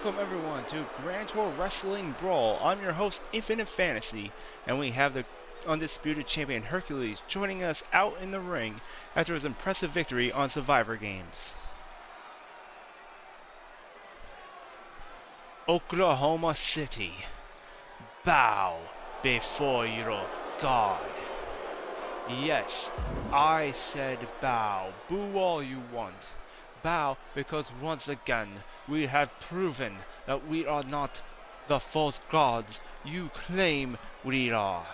Welcome everyone to Grand Tour Wrestling Brawl. I'm your host, Infinite Fantasy, and we have the Undisputed Champion Hercules joining us out in the ring after his impressive victory on Survivor Games. Oklahoma City, bow before your God. Yes, I said bow. Boo all you want. Bow because once again we have proven that we are not the false gods you claim we are.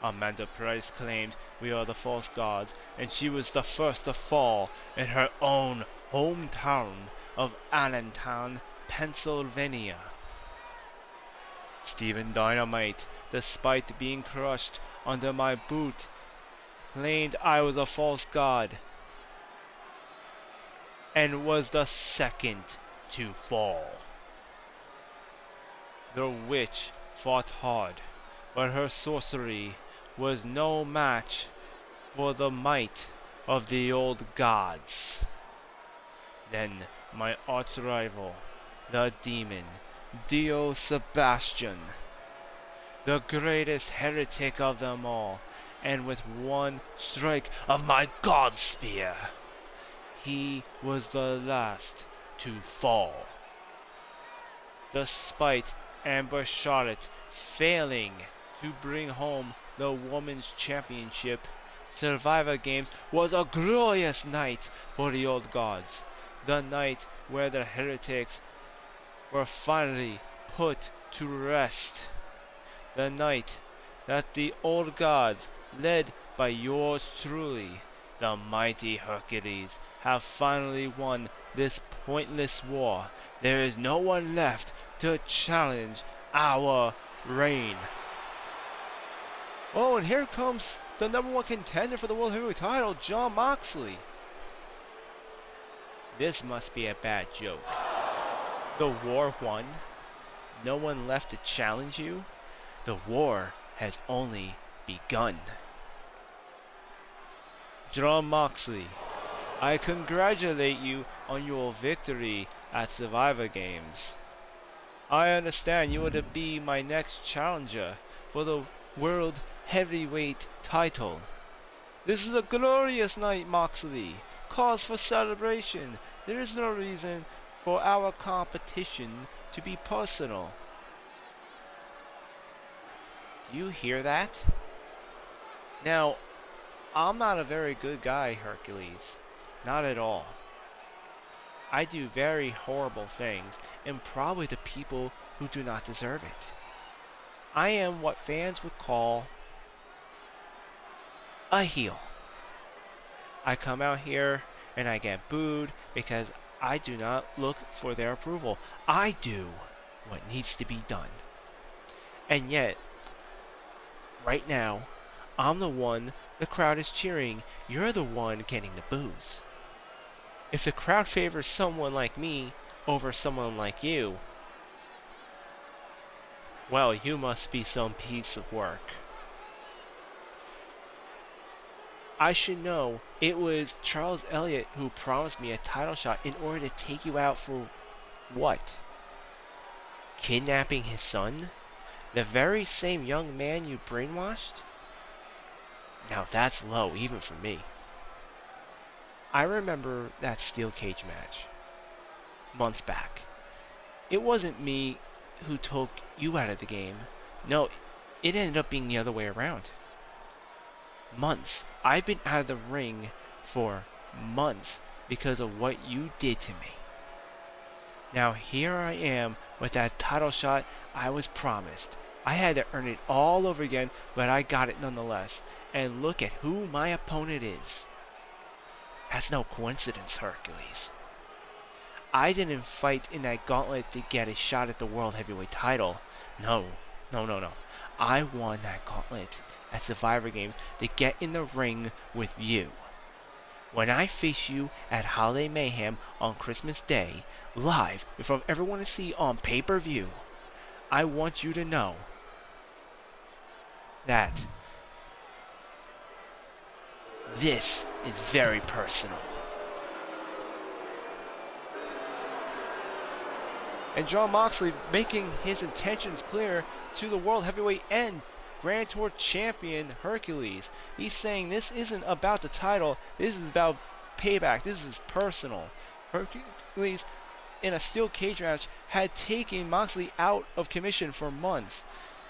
Amanda Price claimed we are the false gods, and she was the first to fall in her own hometown of Allentown, Pennsylvania. Stephen Dynamite, despite being crushed under my boot, claimed I was a false god and was the second to fall. The witch fought hard, but her sorcery was no match for the might of the old gods. Then my arch-rival, the demon, Dio Sebastian, the greatest heretic of them all, and with one strike of my God Spear, he was the last to fall. Despite Amber Charlotte failing to bring home the Women's Championship, Survivor Games was a glorious night for the old gods. The night where the heretics were finally put to rest. The night that the old gods, led by yours truly, the mighty Hercules, have finally won this pointless war. There is no one left to challenge our reign. Oh, and here comes the number one contender for the World Heavyweight title, Jon Moxley. This must be a bad joke. The war won. No one left to challenge you. The war has only begun. Jon Moxley, I congratulate you on your victory at Survivor Games. I understand you are to be my next challenger for the World Heavyweight title. This is a glorious night, Moxley. Cause for celebration. There is no reason for our competition to be personal. Do you hear that? Now, I'm not a very good guy, Hercules. Not at all. I do very horrible things, and probably to people who do not deserve it. I am what fans would call a heel. I come out here and I get booed because I do not look for their approval. I do what needs to be done. And yet, right now, I'm the one the crowd is cheering. You're the one getting the boos. If the crowd favors someone like me over someone like you, well, you must be some piece of work. I should know it was Charles Elliott who promised me a title shot in order to take you out for what? Kidnapping his son? The very same young man you brainwashed? Now that's low, even for me. I remember that steel cage match months back. It wasn't me who took you out of the game. No, it ended up being the other way around. Months. I've been out of the ring for months because of what you did to me. Now here I am with that title shot I was promised. I had to earn it all over again, but I got it nonetheless. And look at who my opponent is. That's no coincidence, Hercules. I didn't fight in that gauntlet to get a shot at the World Heavyweight title. No. I won that gauntlet at Survivor Games to get in the ring with you. When I face you at Holiday Mayhem on Christmas Day, live in front of everyone to see on pay-per-view, I want you to know that this is very personal. And Jon Moxley making his intentions clear to the World Heavyweight and Grand Tour Champion Hercules. He's saying this isn't about the title, this is about payback, this is personal. Hercules, in a steel cage match, had taken Moxley out of commission for months.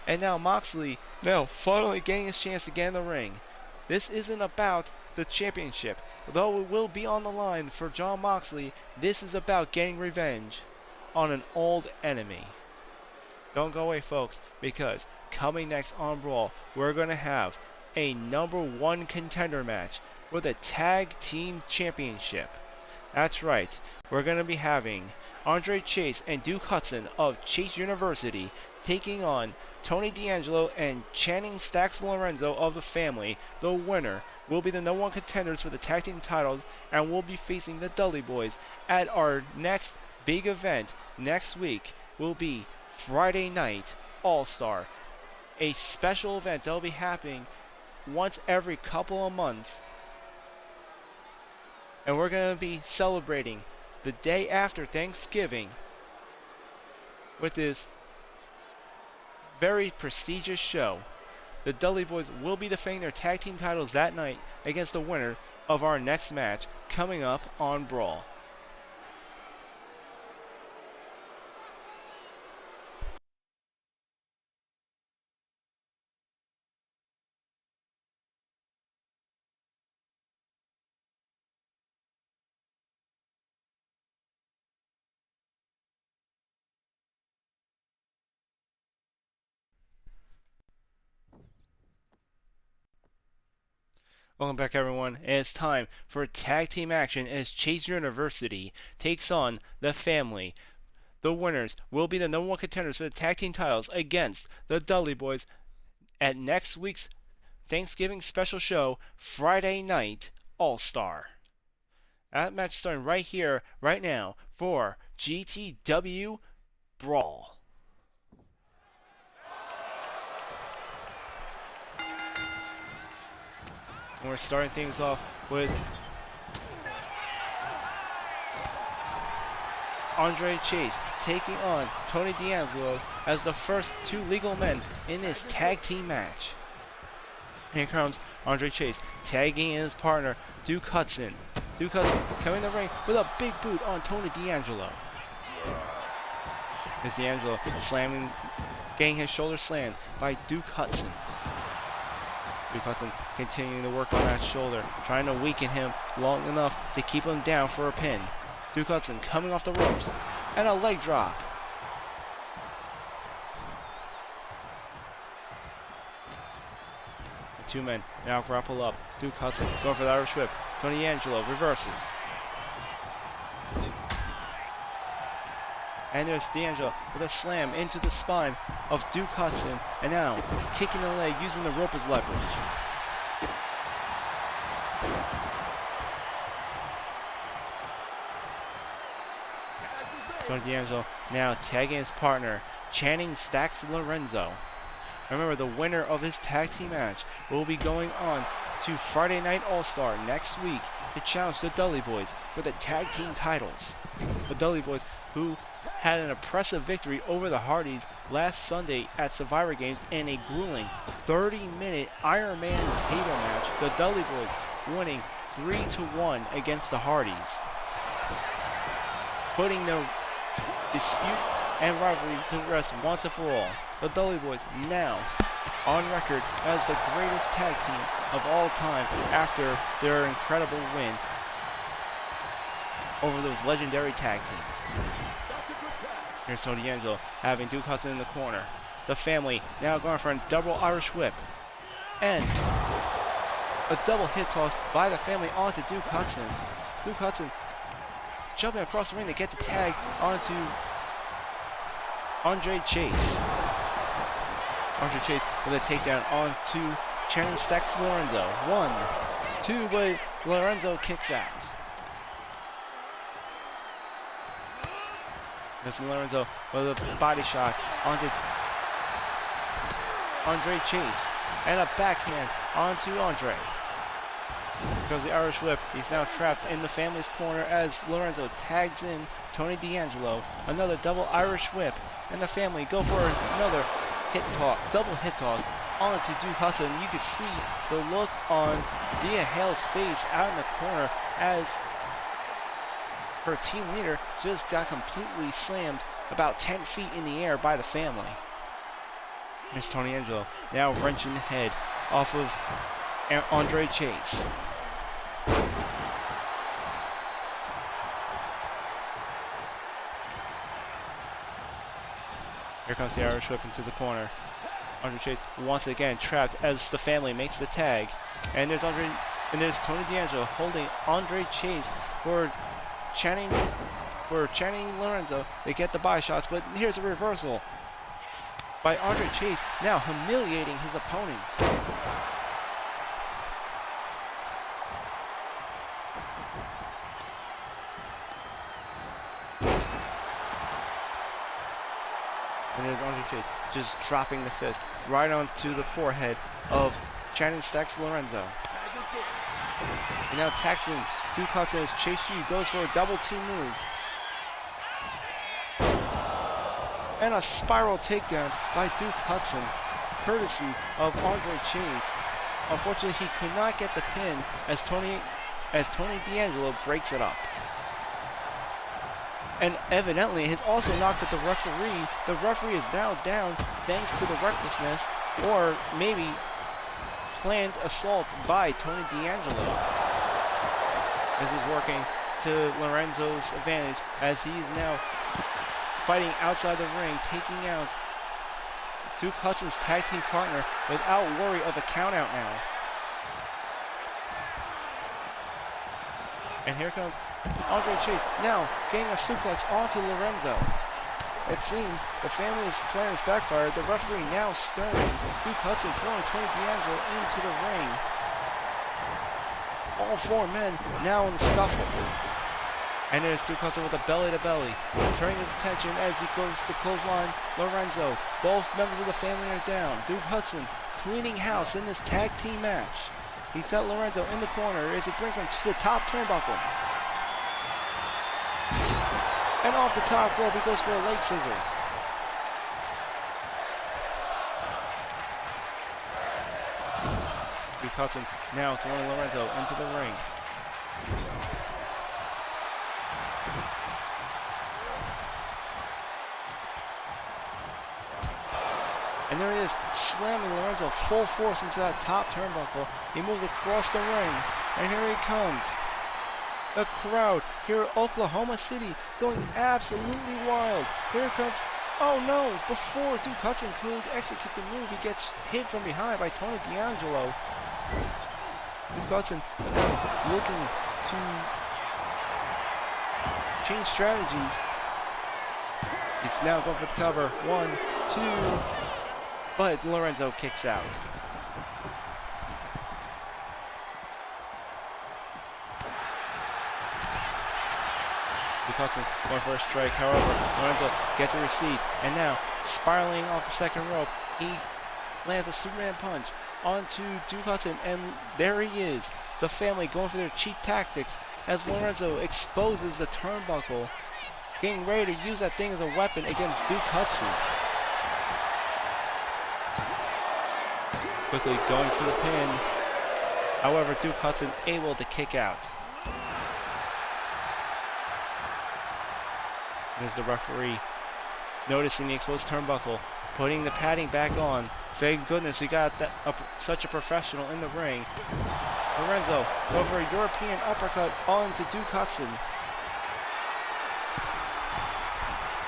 And now Moxley, finally getting his chance to get in the ring. This isn't about the championship. Though it will be on the line for Jon Moxley, this is about getting revenge on an old enemy. Don't go away, folks, because coming next on Brawl, we're going to have a #1 contender match for the Tag Team Championship. That's right, we're going to be having Andre Chase and Duke Hudson of Chase University taking on Tony D'Angelo and Channing Stacks Lorenzo of the family. The winner will be the #1 contenders for the tag team titles and will be facing the Dudley Boys at our next big event next week. Will be Friday Night All-Star, a special event that will be happening once every couple of months, and we're going to be celebrating the day after Thanksgiving with this very prestigious show. The Dudley Boys will be defending their tag team titles that night against the winner of our next match coming up on Brawl. Welcome back, everyone, and it's time for tag team action as Chase University takes on the family. The winners will be the #1 contenders for the tag team titles against the Dudley Boys at next week's Thanksgiving special show, Friday Night All-Star. That match starting right here, right now, for GTW Brawl. And we're starting things off with Andre Chase taking on Tony D'Angelo as the first 2 legal men in this tag team match. Here comes Andre Chase tagging in his partner Duke Hudson. Duke Hudson coming in the ring with a big boot on Tony D'Angelo. As D'Angelo slamming, getting his shoulder slammed by Duke Hudson. Duke Hudson continuing to work on that shoulder, trying to weaken him long enough to keep him down for a pin. Duke Hudson coming off the ropes, and a leg drop. The 2 men now grapple up. Duke Hudson going for the Irish whip. Tony D'Angelo reverses. And there's D'Angelo with a slam into the spine of Duke Hudson, and now kicking the leg using the rope as leverage. Tony D'Angelo now tagging his partner, Channing Stacks Lorenzo. Remember, the winner of this tag team match will be going on to Friday Night All-Star next week to challenge the Dudley Boys for the tag team titles. The Dudley Boys, who had an impressive victory over the Hardys last Sunday at Survivor Games in a grueling 30-minute Iron Man table match. The Dudley Boys winning 3-1 against the Hardys, putting the dispute and rivalry to rest once and for all. The Dudley Boys now on record as the greatest tag team of all time after their incredible win over those legendary tag teams. Here's Tony D'Angelo having Duke Hudson in the corner. The family now going for a double Irish whip. And a double hip toss by the family onto Duke Hudson. Duke Hudson jumping across the ring to get the tag onto Andre Chase. Andre Chase with a takedown onto Channing Stacks Lorenzo. 1, 2, but Lorenzo kicks out. There's Lorenzo with a body shot onto Andre Chase. And a backhand onto Andre. Here goes the Irish whip. He's now trapped in the family's corner as Lorenzo tags in Tony D'Angelo. Another double Irish whip. And the family go for another hit toss, double hit toss onto Duke Hudson. You can see the look on Thea Hale's face out in the corner as her team leader just got completely slammed about 10 feet in the air by the family. Here's Tony D'Angelo now wrenching the head off of Andre Chase. Here comes the Irish whip into the corner. Andre Chase once again trapped as the family makes the tag. And there's Tony D'Angelo holding Andre Chase for Channing Lorenzo. They get the body shots, but here's a reversal by Andre Chase, now humiliating his opponent. And there's Andre Chase just dropping the fist right onto the forehead of Channing Stacks Lorenzo. And now taxing Duke Hudson as Chase U goes for a double team move. And a spiral takedown by Duke Hudson, courtesy of Andre Chase. Unfortunately, he could not get the pin as Tony D'Angelo breaks it up. And evidently has also knocked at the referee. The referee is now down thanks to the recklessness or maybe planned assault by Tony D'Angelo. This is working to Lorenzo's advantage as he's now fighting outside the ring, taking out Duke Hudson's tag team partner without worry of a countout now. And here comes Andre Chase now getting a suplex onto Lorenzo. It seems the family's plan has backfired. The referee now stirring Duke Hudson, throwing Tony D'Angelo into the ring. All four men now in the scuffle. And there's Duke Hudson with a belly-to-belly, turning his attention as he goes to clothesline Lorenzo. Both members of the family are down. Duke Hudson cleaning house in this tag team match. He's got Lorenzo in the corner as he brings him to the top turnbuckle. And off the top rope, he goes for a leg scissors. Duke Hudson now throwing Lorenzo into the ring. And there he is, slamming Lorenzo full force into that top turnbuckle. He moves across the ring, and here he comes. The crowd here at Oklahoma City going absolutely wild. Here comes, oh no, before Duke Hudson could execute the move, he gets hit from behind by Tony D'Angelo. Duke Hudson now looking to change strategies. He's now going for the cover. 1, 2, but Lorenzo kicks out. Duke Hudson going for a strike. However, Lorenzo gets a receipt, and now spiraling off the second rope, he lands a Superman punch onto Duke Hudson, and there he is. The family going for their cheap tactics as Lorenzo exposes the turnbuckle, getting ready to use that thing as a weapon against Duke Hudson. Quickly going for the pin. However, Duke Hudson able to kick out. There's the referee noticing the exposed turnbuckle, putting the padding back on. Thank goodness we got that such a professional in the ring. Lorenzo go for a European uppercut onto Duke Hudson.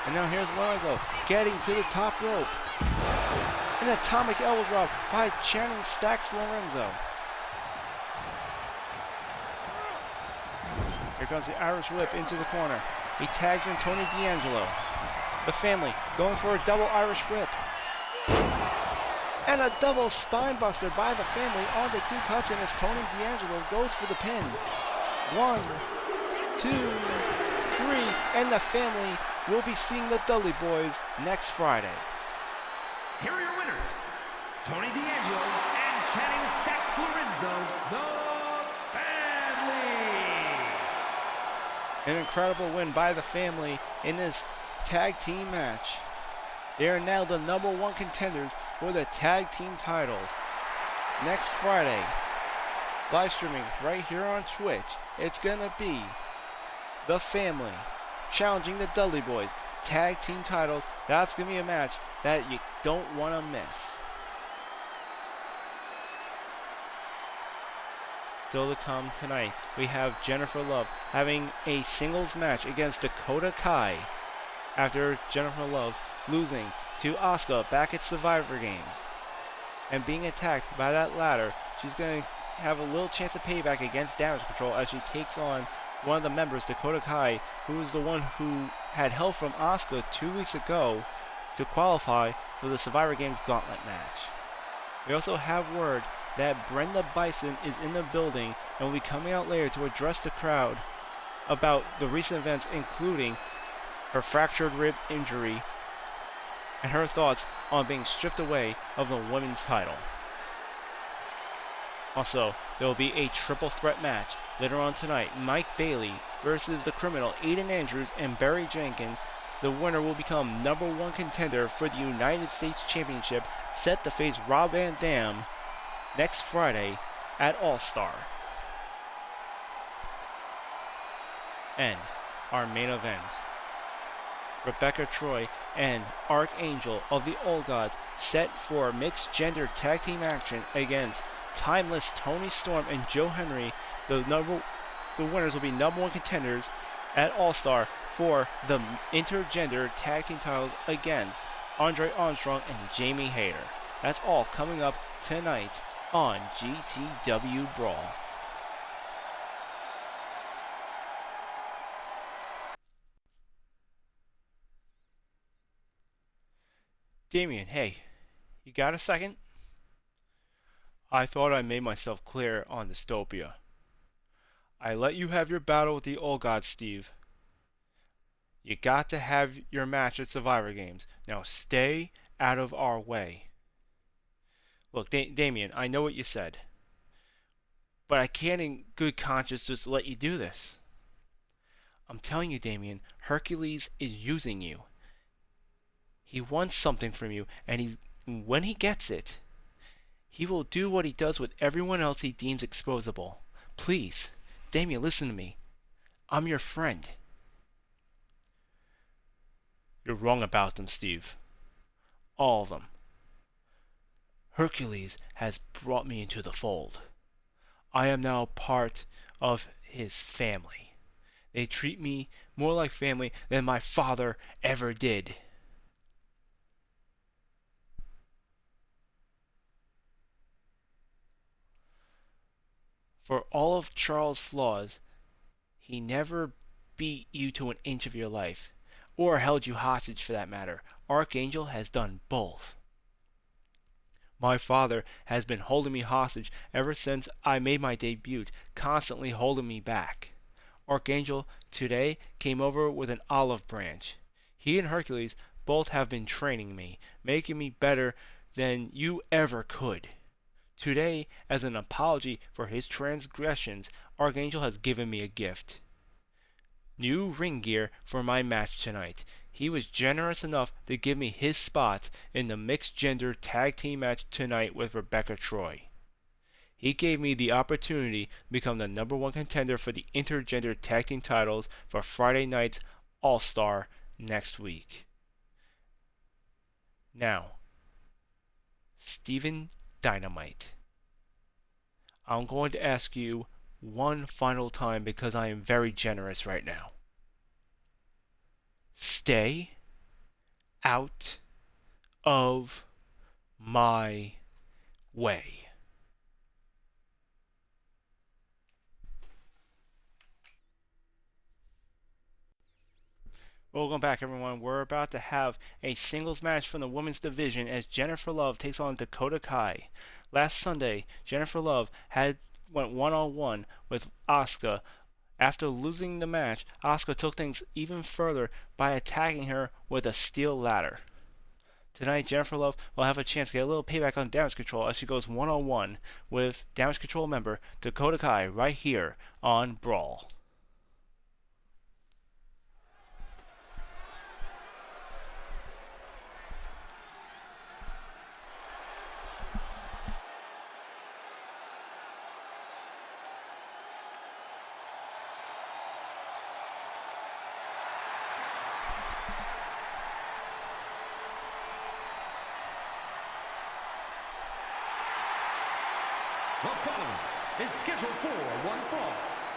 And now here's Lorenzo getting to the top rope. An atomic elbow drop by Channing Stacks Lorenzo. Here comes the Irish whip into the corner. He tags in Tony D'Angelo. The family going for a double Irish whip. And a double spine buster by the family onto Duke Hudson as Tony D'Angelo goes for the pin. 1, 2, 3, and the family will be seeing the Dudley Boys next Friday. Here are your winners, Tony D'Angelo and Channing Stacks Lorenzo, the An incredible win by the family in this tag team match. They are now the number one contenders for the tag team titles. Next Friday, live streaming right here on Twitch, it's gonna be the family challenging the Dudley Boys tag team titles. That's gonna be a match that you don't want to miss. Still to come tonight, we have Jennifer Love having a singles match against Dakota Kai after Jennifer Love losing to Asuka back at Survivor Games and being attacked by that ladder. She's going to have a little chance of payback against Damage Control as she takes on one of the members, Dakota Kai, who is the one who had help from Asuka 2 weeks ago to qualify for the Survivor Games Gauntlet match. We also have word that Brenda Bison is in the building and will be coming out later to address the crowd about the recent events, including her fractured rib injury and her thoughts on being stripped away of the women's title. Also, there will be a triple threat match later on tonight. Mike Bailey versus the Criminal, Aiden Andrews, and Barry Jenkins. The winner will become number one contender for the United States Championship, set to face Rob Van Dam next Friday at All-Star. And our main event, Rebecca Troy and Archangel of the Old Gods set for mixed gender tag team action against Timeless Tony Storm and Joe Hendry. The winners will be number one contenders at All-Star for the intergender tag team titles against Andre Armstrong and Jamie Hayter. That's all coming up tonight on GTW Brawl. Damien, hey, you got a second? I thought I made myself clear on Dystopia. I let you have your battle with the Old God, Steve. You got to have your match at Survivor Games. Now stay out of our way. Look, Damien, I know what you said, but I can't in good conscience just let you do this. I'm telling you, Damien, Hercules is using you. He wants something from you, and when he gets it, he will do what he does with everyone else he deems exposable. Please, Damien, listen to me. I'm your friend. You're wrong about them, Steve. All of them. Hercules has brought me into the fold. I am now part of his family. They treat me more like family than my father ever did. For all of Charles' flaws, he never beat you to an inch of your life, or held you hostage for that matter. Archangel has done both. My father has been holding me hostage ever since I made my debut, constantly holding me back. Archangel today came over with an olive branch. He and Hercules both have been training me, making me better than you ever could. Today, as an apology for his transgressions, Archangel has given me a gift. New ring gear for my match tonight. He was generous enough to give me his spot in the mixed gender tag team match tonight with Rebecca Troy. He gave me the opportunity to become the number one contender for the intergender tag team titles for Friday night's All-Star next week. Now, Steven Dynamite, I'm going to ask you one final time because I am very generous right now. Stay out of my way. Welcome back, everyone. We're about to have a singles match from the women's division as Jennifer Love takes on Dakota Kai. Last Sunday, Jennifer Love went one-on-one with Asuka. After losing the match, Asuka took things even further by attacking her with a steel ladder. Tonight, Jennifer Love will have a chance to get a little payback on Damage Control as she goes one-on-one with Damage Control member Dakota Kai right here on Brawl. The following is scheduled for one fall.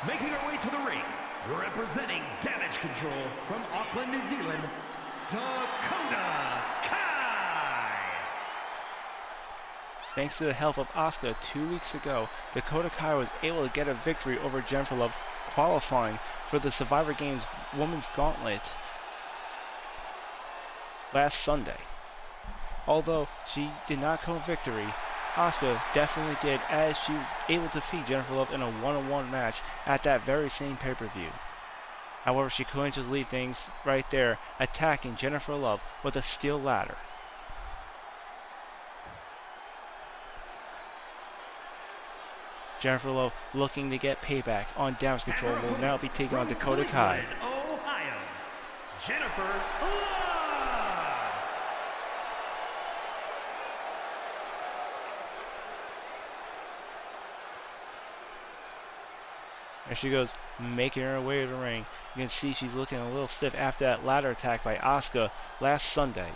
Making her way to the ring, representing Damage Control from Auckland, New Zealand, Dakota Kai. Thanks to the help of Asuka 2 weeks ago, Dakota Kai was able to get a victory over Jennifer Love, qualifying for the Survivor Games Women's Gauntlet last Sunday. Although she did not come victory, Asuka definitely did, as she was able to defeat Jennifer Love in a one-on-one match at that very same pay-per-view. However, she couldn't just leave things right there, attacking Jennifer Love with a steel ladder. Jennifer Love, looking to get payback on Damage Control, will now be taking on Dakota Kai. Ohio, Jennifer Love. There she goes, making her way to the ring. You can see she's looking a little stiff after that ladder attack by Asuka last Sunday.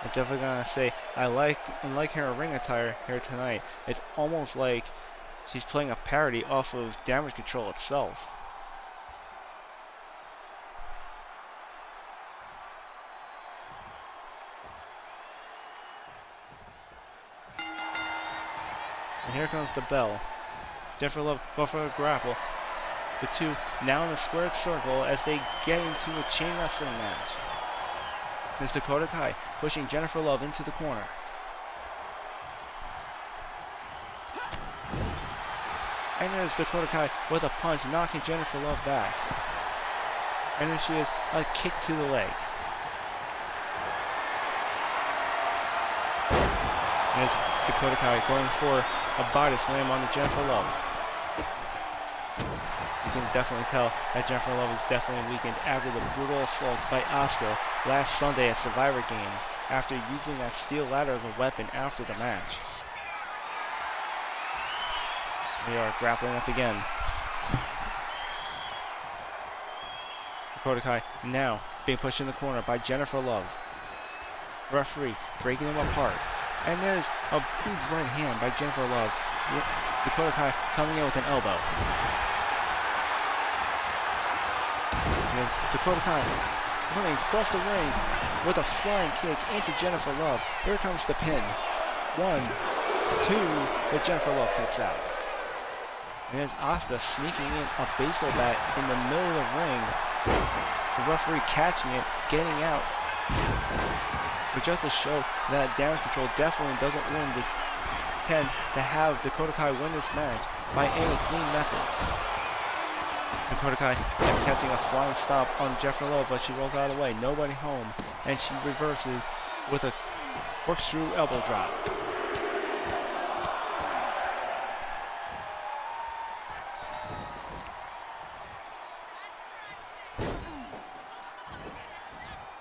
I'm definitely gonna say I like her ring attire here tonight. It's almost like she's playing a parody off of Damage Control itself. And here comes the bell. Jennifer Love going for a grapple. The two now in a squared circle as they get into a chain wrestling match. Miss Dakota Kai pushing Jennifer Love into the corner. And there's Dakota Kai with a punch, knocking Jennifer Love back. And there she is, a kick to the leg. And there's Dakota Kai going for a body slam on the Jennifer Love. You can definitely tell that Jennifer Love is definitely weakened after the brutal assault by Asuka last Sunday at Survivor Games, after using that steel ladder as a weapon after the match. They are grappling up again. Dakota Kai now being pushed in the corner by Jennifer Love. Referee breaking them apart. And there's a huge right hand by Jennifer Love. Dakota Kai coming in with an elbow. And Dakota Kai running across the ring with a flying kick into Jennifer Love. Here comes the pin. 1, 2, but Jennifer Love kicks out. And there's Asuka sneaking in a baseball bat in the middle of the ring. The referee catching it, getting out. But just to show that Damage Control definitely doesn't tend to have Dakota Kai win this match by any clean methods. Dakota Kai attempting a flying stop on Jennifer Love, but she rolls out of the way. Nobody home. And she reverses with a corkscrew elbow drop.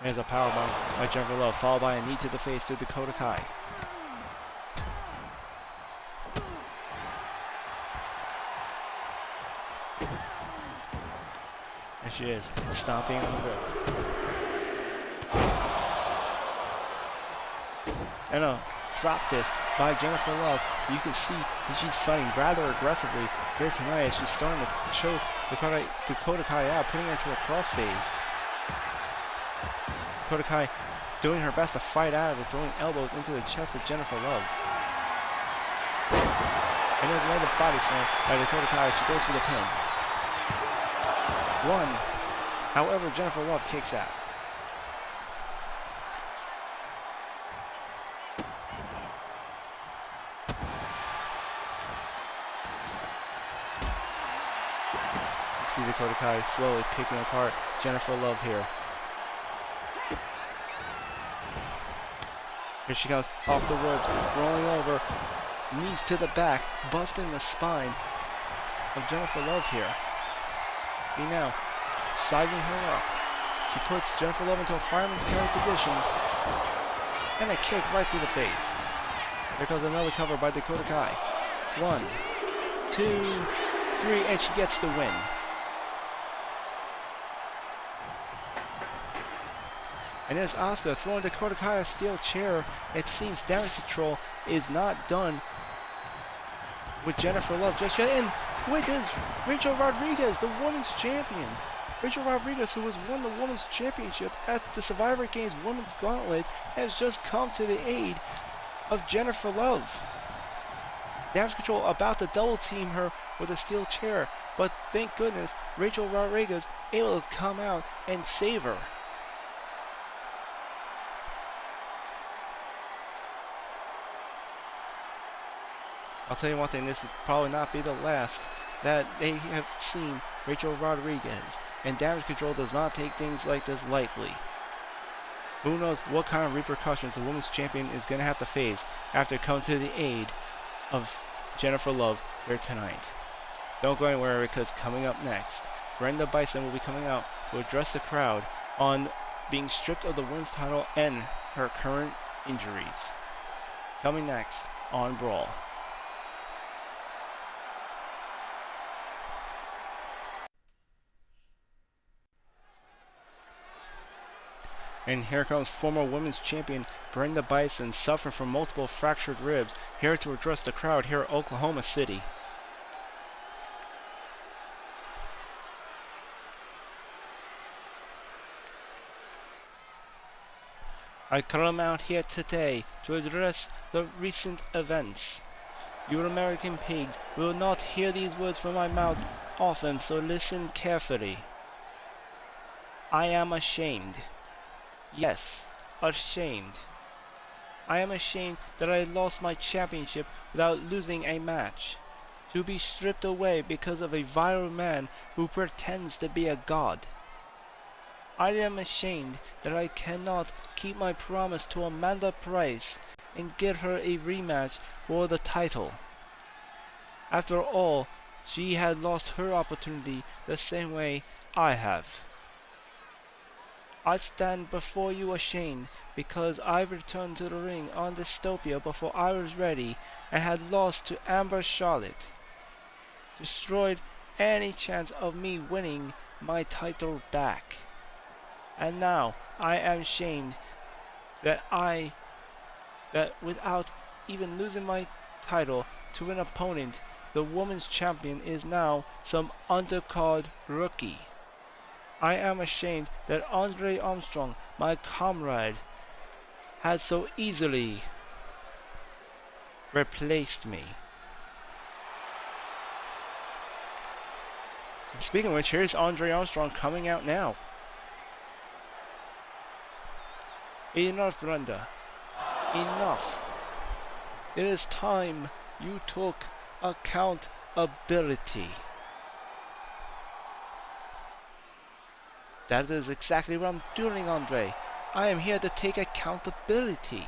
There's a powerbomb by Jennifer Love, followed by a knee to the face to Dakota Kai. There she is, stomping on the ropes. And a drop fist by Jennifer Love. You can see that she's fighting rather aggressively here tonight as she's starting to choke Dakota Kai out, putting her into a crossface. Dakota Kai doing her best to fight out of it, throwing elbows into the chest of Jennifer Love. And there's another body slam by Dakota Kai. She goes for the pin. 1. However, Jennifer Love kicks out. You see Dakota Kai slowly picking apart Jennifer Love here. Here she comes off the ropes, rolling over, knees to the back, busting the spine of Jennifer Love here. He now sizing her up. He puts Jennifer Love into a fireman's carry position, and a kick right to the face. There goes another cover by Dakota Kai. 1, 2, 3, and she gets the win. And there's Asuka throwing Dakota Kai's steel chair. It seems damage control is not done with Jennifer Love just yet. And wait, there's Rachel Rodriguez, the women's champion. Rachel Rodriguez, who has won the women's championship at the Survivor Games Women's Gauntlet, has just come to the aid of Jennifer Love. Damage control about to double team her with a steel chair, but thank goodness Rachel Rodriguez able to come out and save her. I'll tell you one thing, this will probably not be the last that they have seen Rachel Rodriguez, and damage control does not take things like this lightly. Who knows what kind of repercussions the women's champion is going to have to face after coming to the aid of Jennifer Love here tonight. Don't go anywhere, because coming up next, Brenda Bison will be coming out to address the crowd on being stripped of the women's title and her current injuries. Coming next on BRAWL. And here comes former women's champion Brenda Bison, suffering from multiple fractured ribs, here to address the crowd here at Oklahoma City. I come out here today to address the recent events. You American pigs will not hear these words from my mouth often, so listen carefully. I am ashamed. Yes, ashamed. I am ashamed that I lost my championship without losing a match. To be stripped away because of a viral man who pretends to be a god. I am ashamed that I cannot keep my promise to Amanda Price and get her a rematch for the title. After all, she had lost her opportunity the same way I have. I stand before you ashamed because I returned to the ring on Dystopia before I was ready and had lost to Amber Charlotte. Destroyed any chance of me winning my title back. And now I am ashamed that without even losing my title to an opponent, the women's champion is now some undercard rookie. I am ashamed that Andre Armstrong, my comrade, has so easily replaced me. And speaking of which, here's Andre Armstrong coming out now. Enough, Brenda. Enough. It is time you took accountability. That is exactly what I'm doing, Andre. I am here to take accountability.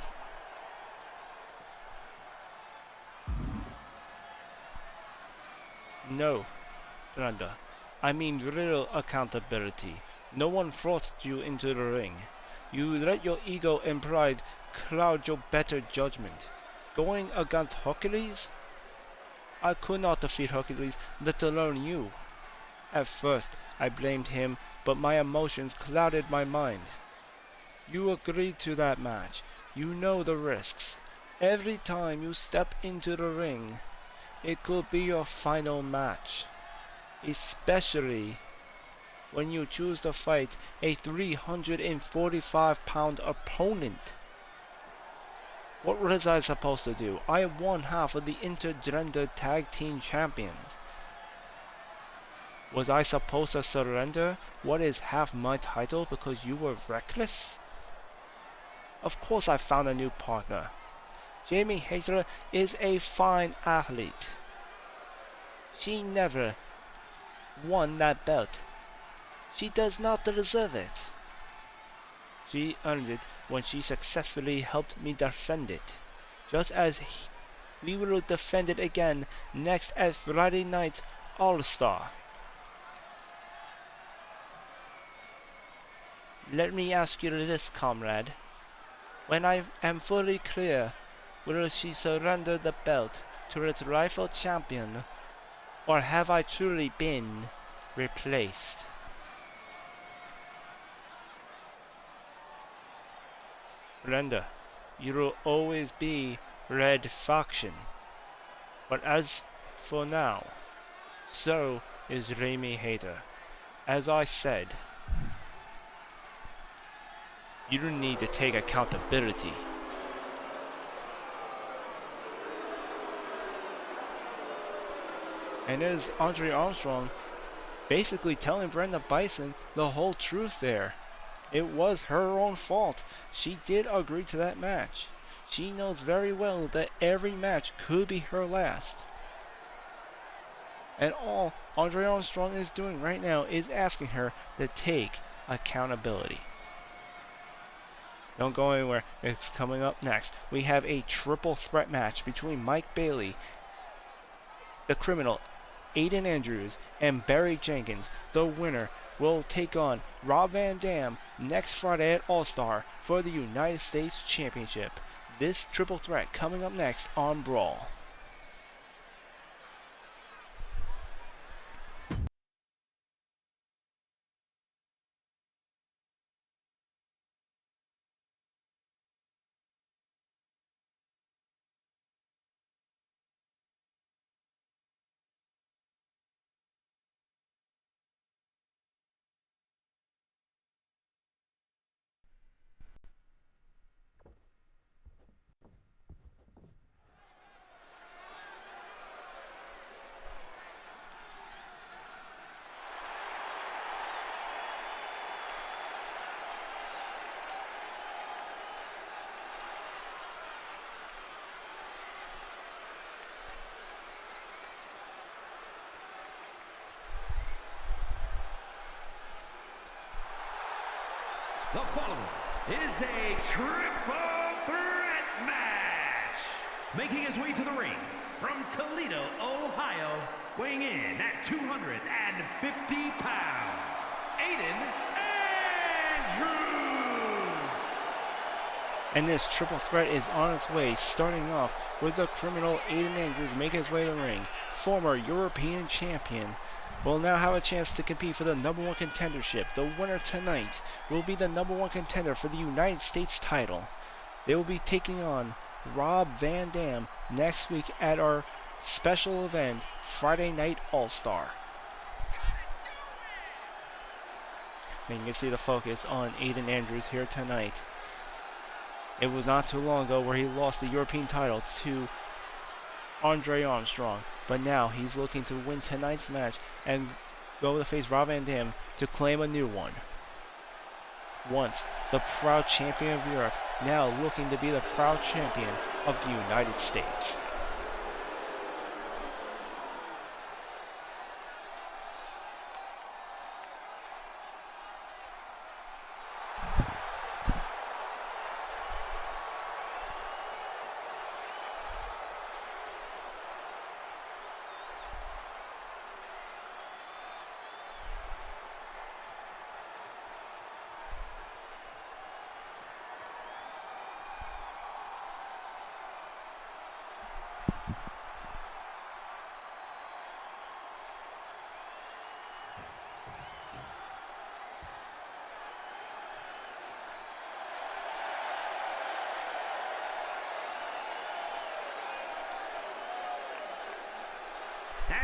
No, Brenda. I mean real accountability. No one forced you into the ring. You let your ego and pride cloud your better judgment. Going against Hercules? I could not defeat Hercules, let alone you. At first, I blamed him, but my emotions clouded my mind. You agreed to that match. You know the risks. Every time you step into the ring, it could be your final match. Especially when you choose to fight a 345-pound opponent. What was I supposed to do? I am one half of the intergender tag team champions. Was I supposed to surrender what is half my title because you were reckless? Of course I found a new partner. Jamie Hayter is a fine athlete. She never won that belt. She does not deserve it. She earned it when she successfully helped me defend it. Just as we will defend it again next at Friday Night All-Star. Let me ask you this, comrade. When I am fully clear, will she surrender the belt, to its rightful champion, or have I truly been replaced? Brenda, you will always be Red Faction. But as for now, so is Remy Hater. As I said, you need to take accountability. And there's Andre Armstrong basically telling Brenda Bison the whole truth there. It was her own fault. She did agree to that match. She knows very well that every match could be her last. And all Andre Armstrong is doing right now is asking her to take accountability. Don't go anywhere. It's coming up next. We have a triple threat match between Mike Bailey, the Criminal, Aiden Andrews, and Barry Jenkins. The winner will take on Rob Van Dam next Friday at All-Star for the United States Championship. This triple threat coming up next on Brawl. The following is a triple threat match. Making his way to the ring from Toledo, Ohio, weighing in at 250 pounds, Aiden Andrews. And this triple threat is on its way, starting off with the Criminal Aiden Andrews making his way to the ring. Former European champion will now have a chance to compete for the number one contendership. The winner tonight will be the number one contender for the United States title. They will be taking on Rob Van Dam next week at our special event, Friday Night All-Star. And you can see the focus on Aiden Andrews here tonight. It was not too long ago where he lost the European title to Andre Armstrong, but now he's looking to win tonight's match and go to face Rob Van Dam to claim a new one. Once the proud champion of Europe, now looking to be the proud champion of the United States.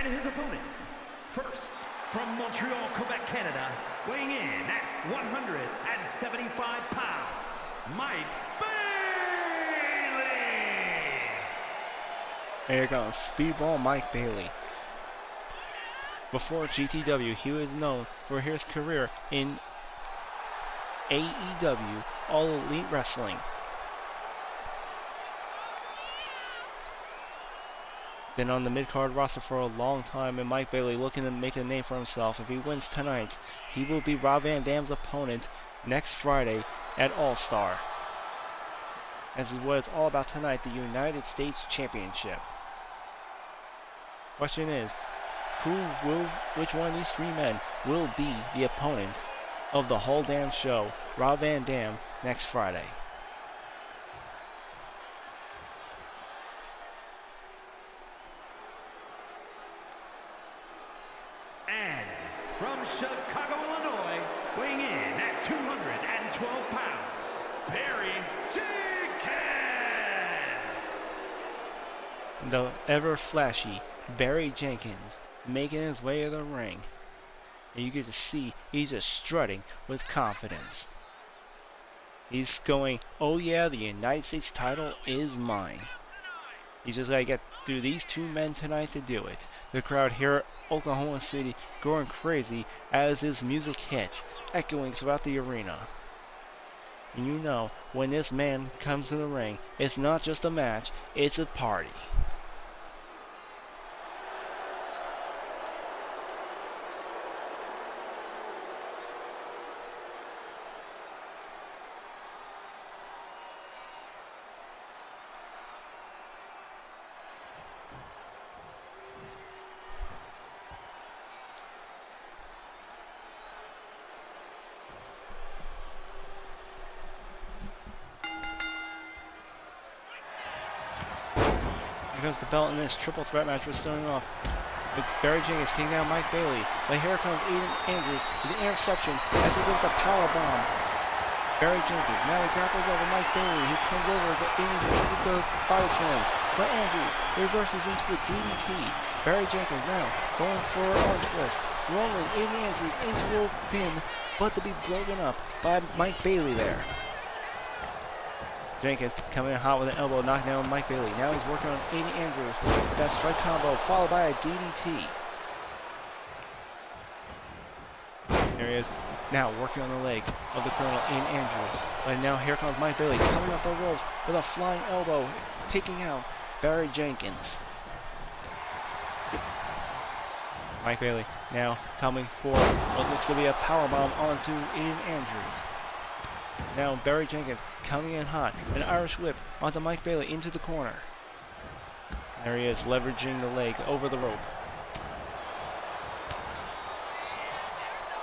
And his opponents, first from Montreal, Quebec, Canada, weighing in at 175 pounds, Mike Bailey. There you go, Speedball Mike Bailey. Before GTW, he was known for his career in AEW, All Elite Wrestling. Been on the mid-card roster for a long time, and Mike Bailey looking to make a name for himself. If he wins tonight, he will be Rob Van Dam's opponent next Friday at All-Star. This is what it's all about tonight, the United States Championship. Question is, which one of these three men will be the opponent of the whole damn show, Rob Van Dam, next Friday? Chicago, Illinois, weighing in at 212 pounds, Barry Jenkins! The ever flashy Barry Jenkins making his way to the ring. And you get to see he's just strutting with confidence. He's going, oh yeah, the United States title is mine. He's just got to get through these two men tonight to do it. The crowd here at Oklahoma City going crazy as his music hits, echoing throughout the arena. And you know, when this man comes to the ring, it's not just a match, it's a party. Because the belt in this triple threat match was starting off with Barry Jenkins taking down Mike Bailey. But here comes Aiden Andrews with the interception as he gives the power bomb. Barry Jenkins now he grapples over Mike Bailey. He comes over to Andrews with the body slam. But Andrews reverses into a DDT. Barry Jenkins now going for an arm twist. Rolling Aiden Andrews into a pin, but to be broken up by Mike Bailey there. Jenkins coming in hot with an elbow, knocking down Mike Bailey. Now he's working on Aiden Andrews with that strike combo, followed by a DDT. There he is, now working on the leg of the criminal Aiden Andrews. But now here comes Mike Bailey coming off the ropes with a flying elbow, taking out Barry Jenkins. Mike Bailey now coming for what looks to be a powerbomb onto Aiden Andrews. Now Barry Jenkins coming in hot. An Irish whip onto Mike Bailey into the corner. There he is, leveraging the leg over the rope.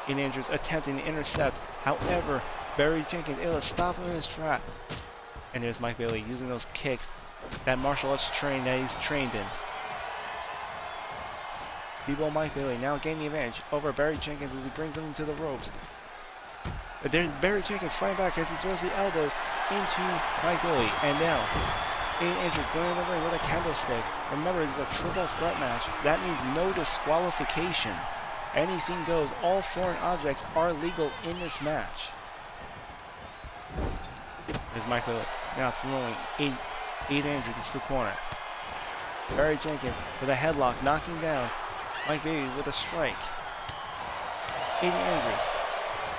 Aiden Andrews attempting to intercept. However, Barry Jenkins able to stop him in his trap. And there's Mike Bailey using those kicks, that martial arts train that he's trained in. Speedball Mike Bailey now gaining the advantage over Barry Jenkins as he brings him into the ropes. But there's Barry Jenkins fighting back as he throws the elbows into Mike Bailey. And now, Aiden Andrews going in the ring with a candlestick. Remember, this is a triple threat match. That means no disqualification. Anything goes. All foreign objects are legal in this match. There's Mike Bailey now throwing Aiden Andrews into the corner. Barry Jenkins with a headlock, knocking down Mike Bailey with a strike. Aiden Andrews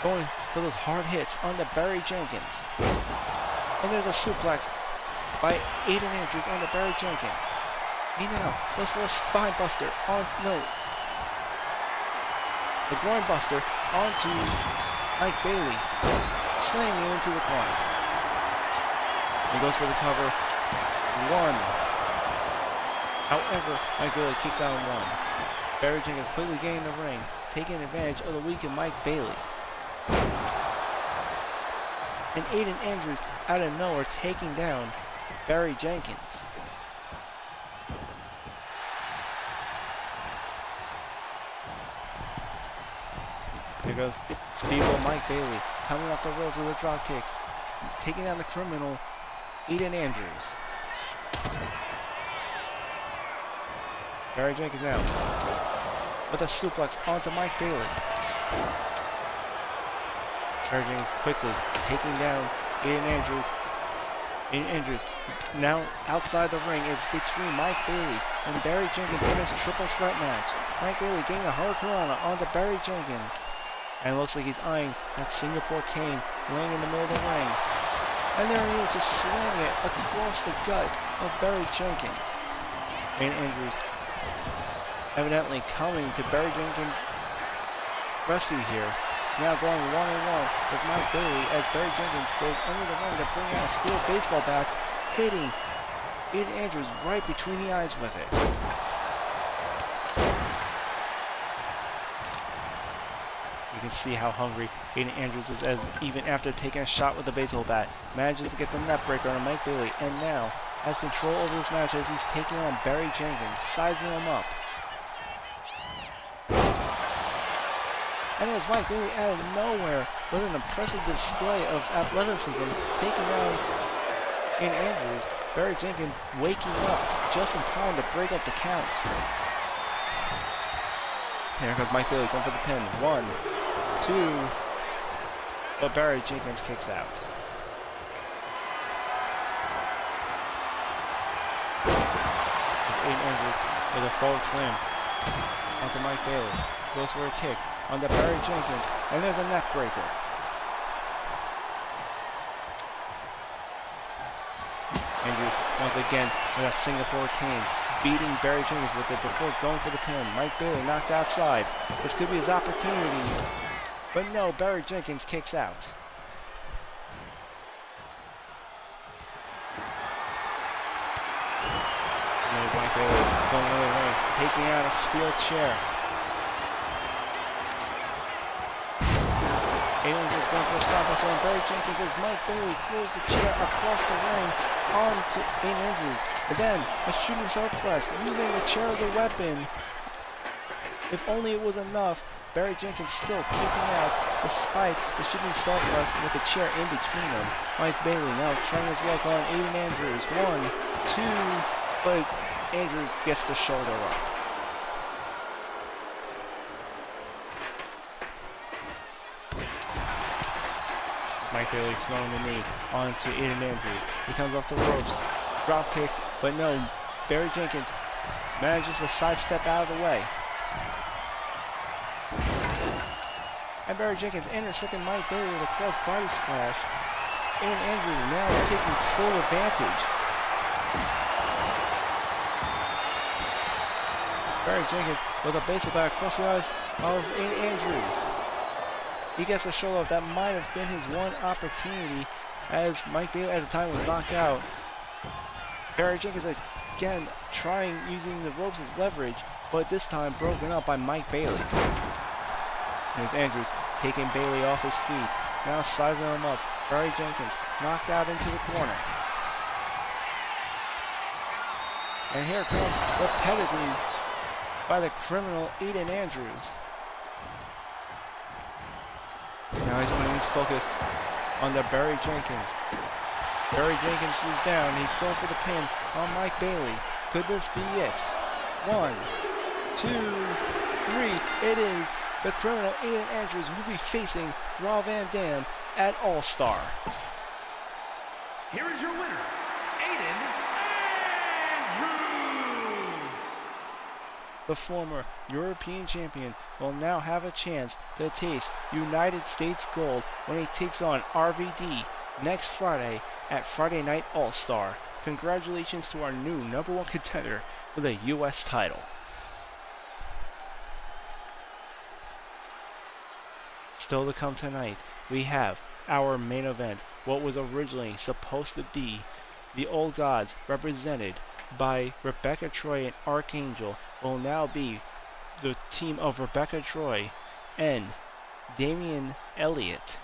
going for those hard hits onto Barry Jenkins. And there's a suplex by Aiden Andrews onto Barry Jenkins. He now goes for a spine buster the groin buster onto Mike Bailey, slamming him into the corner. He goes for the cover. One. However, Mike Bailey kicks out in one. Barry Jenkins quickly getting the ring, taking advantage of the weakened Mike Bailey. And Aiden Andrews out of nowhere taking down Barry Jenkins. There goes Speedball Mike Bailey coming off the ropes with a drop kick, taking down the criminal Aiden Andrews. Barry Jenkins now with a suplex onto Mike Bailey. Barry Jenkins quickly taking down Aiden Andrews. Aiden Andrews now outside the ring is between Mike Bailey and Barry Jenkins in this triple threat match. Mike Bailey getting a hurricanrana onto Barry Jenkins. And it looks like he's eyeing that Singapore cane laying in the middle of the ring. And there he is, just slamming it across the gut of Barry Jenkins. Aiden Andrews evidently coming to Barry Jenkins' rescue here. Now going one-on-one with Mike Bailey as Barry Jenkins goes under the ring to bring out a steel baseball bat, hitting Aiden Andrews right between the eyes with it. You can see how hungry Aiden Andrews is, as even after taking a shot with the baseball bat, manages to get the net breaker on Mike Bailey, and now has control over this match as he's taking on Barry Jenkins, sizing him up. And there's Mike Bailey out of nowhere with an impressive display of athleticism, taking down in Andrews. Barry Jenkins waking up just in time to break up the count. Here comes Mike Bailey going for the pin. 1, 2, but Barry Jenkins kicks out. There's Aiden Andrews with a forward slam onto Mike Bailey. Goes for a kick onto Barry Jenkins, and there's a neck breaker. Andrews once again with a Singapore cane, beating Barry Jenkins with it before going for the pin. Mike Bailey knocked outside. This could be his opportunity, but no, Barry Jenkins kicks out. And there's Mike Bailey going the other way, taking out a steel chair. Andrews going for a stop buster on Barry Jenkins as Mike Bailey throws the chair across the ring onto Aiden Andrews. And then a shooting star press, using the chair as a weapon. If only it was enough, Barry Jenkins still kicking out despite the shooting star press with the chair in between them. Mike Bailey now trying his luck on Aiden Andrews. 1, 2, but Andrews gets the shoulder up. Mike Bailey throwing the knee onto Aiden Andrews. He comes off the ropes. Drop kick, but no. Barry Jenkins manages to sidestep out of the way. And Barry Jenkins intercepting Mike Bailey with a cross body splash. Aiden Andrews now taking full advantage. Barry Jenkins with a baseball bat across the eyes of Aiden Andrews. He gets a shoulder up. That might have been his one opportunity, as Mike Bailey at the time was knocked out. Barry Jenkins again trying using the ropes as leverage, but this time broken up by Mike Bailey. Here's Andrews taking Bailey off his feet, now sizing him up. Barry Jenkins knocked out into the corner. And here comes the pedigree by the criminal Aiden Andrews. Now he's putting his focus on the Barry Jenkins. Barry Jenkins is down. He's going for the pin on Mike Bailey. Could this be it? 1, 2, 3. It is. The criminal Aiden Andrews will be facing Rob Van Dam at All-Star. Here is your winner, Aiden Andrews. The former European champion will now have a chance to taste United States gold when he takes on RVD next Friday at Friday Night All-Star. Congratulations to our new #1 contender for the U.S. title. Still to come tonight, we have our main event. What was originally supposed to be the Old Gods, represented by Rebecca Troy and Archangel, will now be the team of Rebecca Troy and Damian Elliott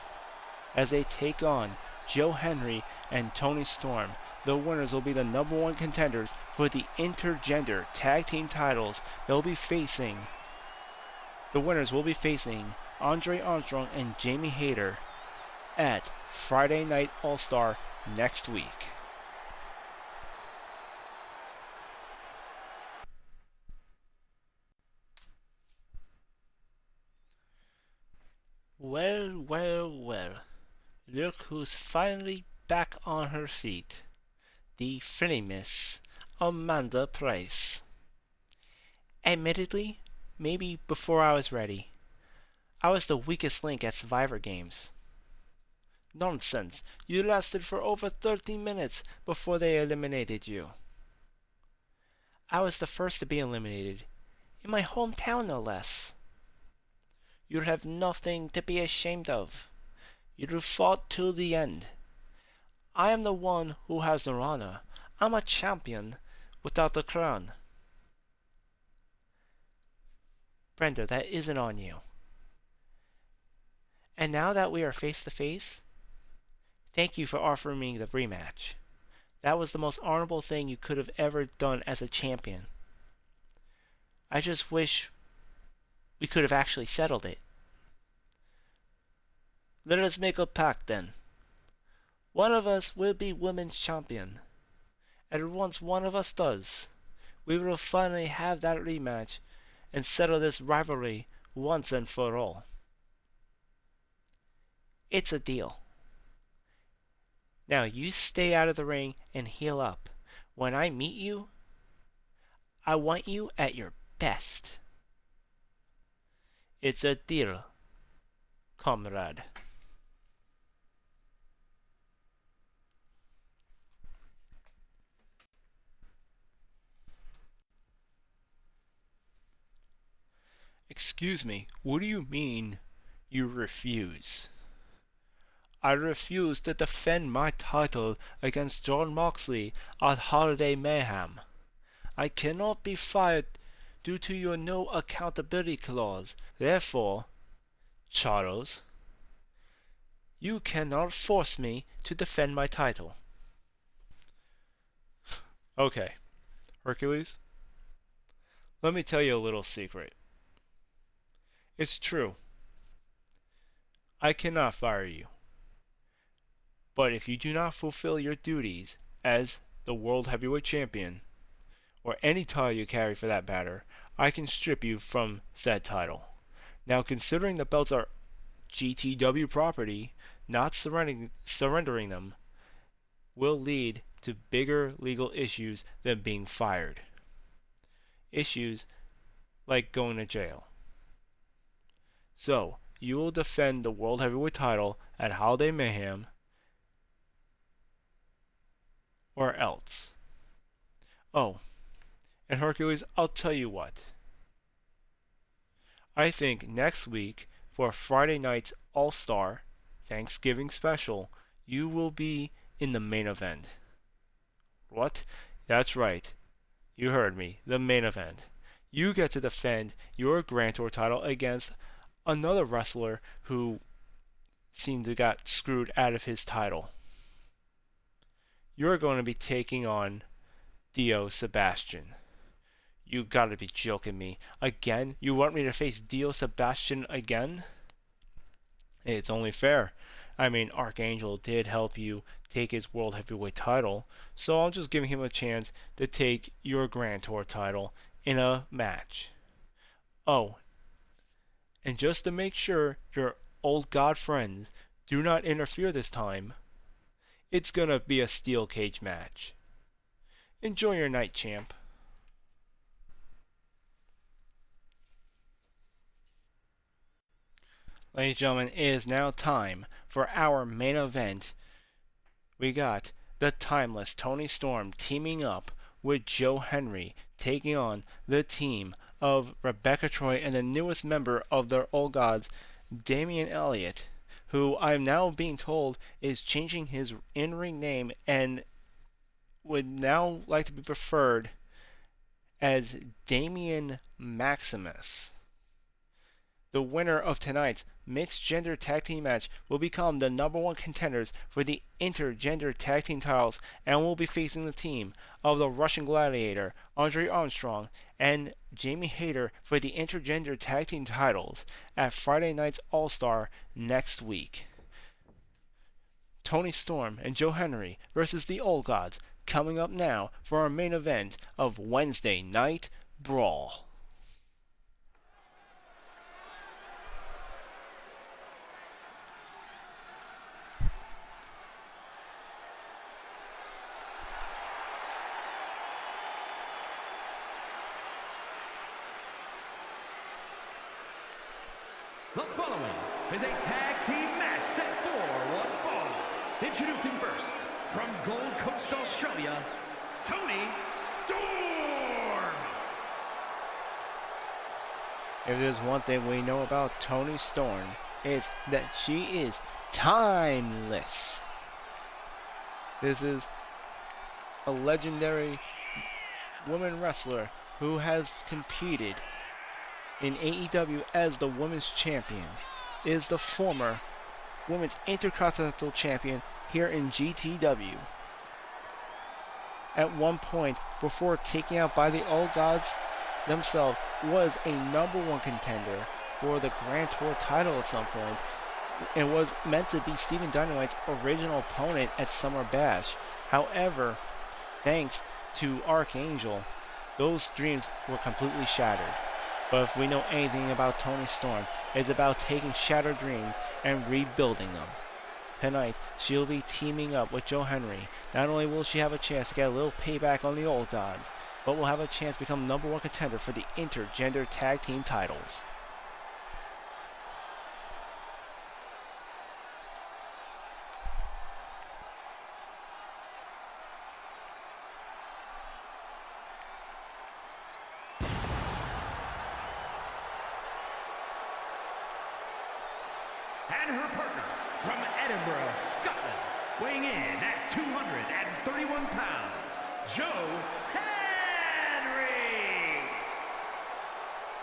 as they take on Joe Hendry and Tony Storm. The winners will be the #1 contenders for the intergender tag team titles. The winners will be facing Andre Armstrong and Jamie Hayter at Friday Night All-Star next week. Well, well, well. Look who's finally back on her feet. The famous Amanda Price. Admittedly, maybe before I was ready, I was the weakest link at Survivor Games. Nonsense, you lasted for over 13 minutes before they eliminated you. I was the first to be eliminated, in my hometown no less. You'd have nothing to be ashamed of. You'd have fought till the end. I am the one who has no honor. I'm a champion without the crown. Brenda, that isn't on you. And now that we are face to face, thank you for offering me the rematch. That was the most honorable thing you could have ever done as a champion. I just wish we could have actually settled it. Let us make a pact then. One of us will be women's champion. And once one of us does, we will finally have that rematch and settle this rivalry once and for all. It's a deal. Now you stay out of the ring and heal up. When I meet you, I want you at your best. It's a deal, comrade. Excuse me, what do you mean you refuse? I refuse to defend my title against Jon Moxley at Holiday Mayhem. I cannot be fired due to your no accountability clause. Therefore, Charles, you cannot force me to defend my title. Okay, Hercules, let me tell you a little secret. It's true. I cannot fire you. But if you do not fulfill your duties as the World Heavyweight Champion, or any title you carry for that matter, I can strip you from said title. Now, considering the belts are GTW property, not surrendering them will lead to bigger legal issues than being fired. Issues like going to jail. So, you will defend the World Heavyweight title at Holiday Mayhem, or else. Oh, and Hercules, I'll tell you what. I think next week, for Friday night's All-Star Thanksgiving special, you will be in the main event. What? That's right. You heard me. The main event. You get to defend your Grand Tour title against another wrestler who seemed to got screwed out of his title. You're going to be taking on Dio Sebastian. You gotta be joking me. Again? You want me to face Dio Sebastian again? It's only fair. I mean, Archangel did help you take his World Heavyweight title, so I'm just giving him a chance to take your Grand Tour title in a match. Oh, and just to make sure your old god friends do not interfere this time, it's gonna be a steel cage match. Enjoy your night, champ. Ladies and gentlemen, it is now time for our main event. We got the timeless Toni Storm teaming up with Joe Hendry, taking on the team of Rebecca Troy and the newest member of their Old Gods, Damian Elliott, who I'm now being told is changing his in-ring name and would now like to be preferred as Damian Maximus. The winner of tonight's mixed gender tag team match will become the #1 contenders for the intergender tag team titles and will be facing the team of the Russian Gladiator, Andre Armstrong, and Jamie Hayter for the intergender tag team titles at Friday night's All-Star next week. Toni Storm and Joe Hendry versus the Old Gods, coming up now for our main event of Wednesday Night Brawl. The following is a tag team match set for one fall. Introducing first, from Gold Coast, Australia, Toni Storm. If there's one thing we know about Toni Storm, it's that she is timeless. This is a legendary woman wrestler who has competed in AEW as the Women's Champion, is the former Women's Intercontinental Champion here in GTW. At one point, before taken out by the Old Gods themselves, was a #1 contender for the Grand Tour title at some point, and was meant to be Steven Dynamite's original opponent at Summer Bash. However, thanks to Archangel, those dreams were completely shattered. But if we know anything about Toni Storm, it's about taking shattered dreams and rebuilding them. Tonight, she'll be teaming up with Joe Hendry. Not only will she have a chance to get a little payback on the old gods, but will have a chance to become #1 contender for the intergender tag team titles. And her partner from Edinburgh, Scotland, weighing in at 231 pounds, Joe Hendry.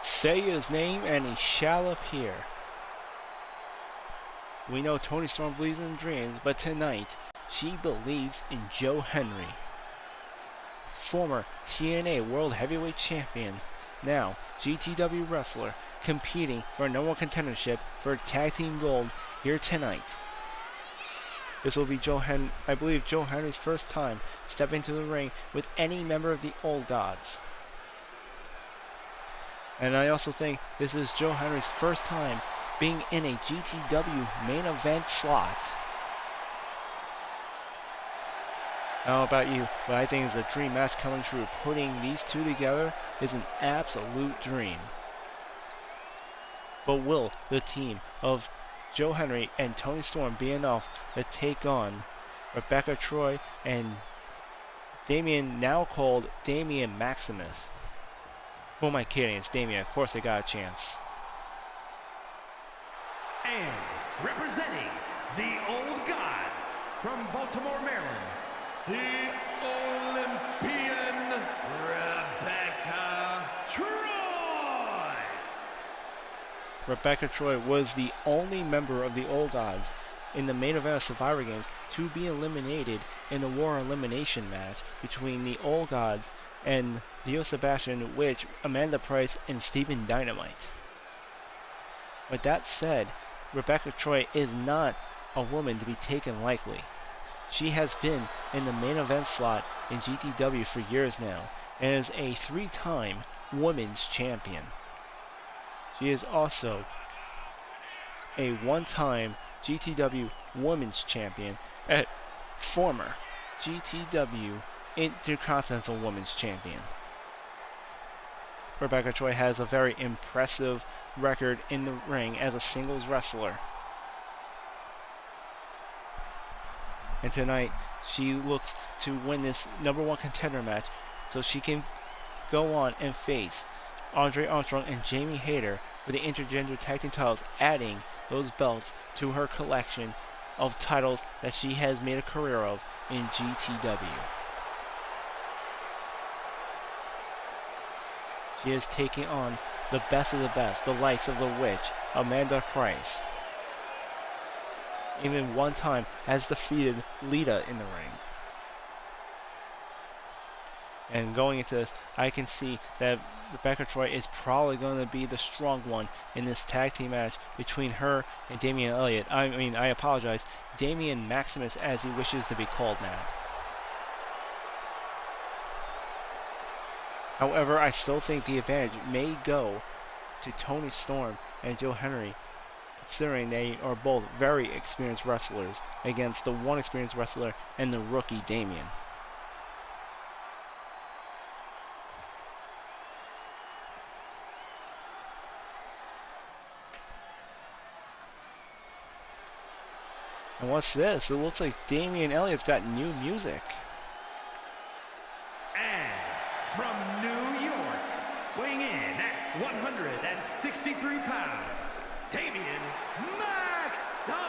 Say his name and he shall appear. We know Toni Storm believes in dreams, but tonight she believes in Joe Hendry. Former TNA World Heavyweight Champion, now GTW wrestler, competing for a #1 contendership for tag team gold here tonight. This will be I believe Joe Hendry's first time stepping into the ring with any member of the Old Gods. And I also think this is Joe Hendry's first time being in a GTW main event slot. I don't know about you, but I think it's a dream match coming true. Putting these two together is an absolute dream. But will the team of Joe Hendry and Toni Storm be enough to take on Rebecca Troy and Damian, now called Damian Maximus? Who am I kidding? It's Damian. Of course they got a chance. And representing the Old Gods from Baltimore, Maryland, the Olympian Rebecca Troy. Rebecca Troy was the only member of the Old Gods in the main event of Survivor Games to be eliminated in the War Elimination match between the Old Gods and Dio Sebastian, which Amanda Price and Steven Dynamite. With that said, Rebecca Troy is not a woman to be taken lightly. She has been in the main event slot in GTW for years now and is a 3-time women's champion. She is also a 1-time GTW women's champion and former GTW Intercontinental Women's Champion. Rebecca Troy has a very impressive record in the ring as a singles wrestler. And tonight, she looks to win this #1 contender match so she can go on and face Andre Armstrong and Jamie Hayter for the intergender tag team titles, adding those belts to her collection of titles that she has made a career of in GTW. She is taking on the best of the best, the likes of the Witch, Amanda Price. Even one time has defeated Lita in the ring. And going into this, I can see that Rebecca Troy is probably going to be the strong one in this tag team match between her and Damian Elliott. I apologize, Damian Maximus, as he wishes to be called now. However, I still think the advantage may go to Toni Storm and Joe Hendry, considering they are both very experienced wrestlers against the one experienced wrestler and the rookie Damian. And what's this? It looks like Damian Elliott's got new music. And from New York, weighing in at 163 pounds, Damian Maximus!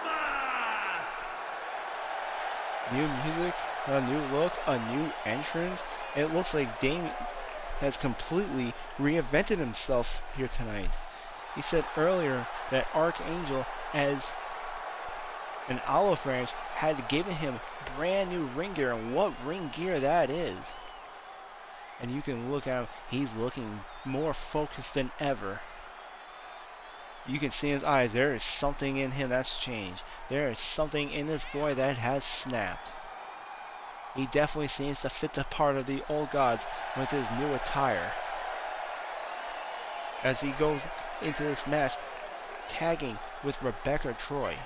New music, a new look, a new entrance. It looks like Damian has completely reinvented himself here tonight. He said earlier that Archangel, as an olive branch, had given him brand new ring gear, and what ring gear that is. And you can look at him, he's looking more focused than ever. You can see in his eyes, there is something in him that's changed. There is something in this boy that has snapped. He definitely seems to fit the part of the old gods with his new attire. As he goes into this match, tagging with Rebecca Troy.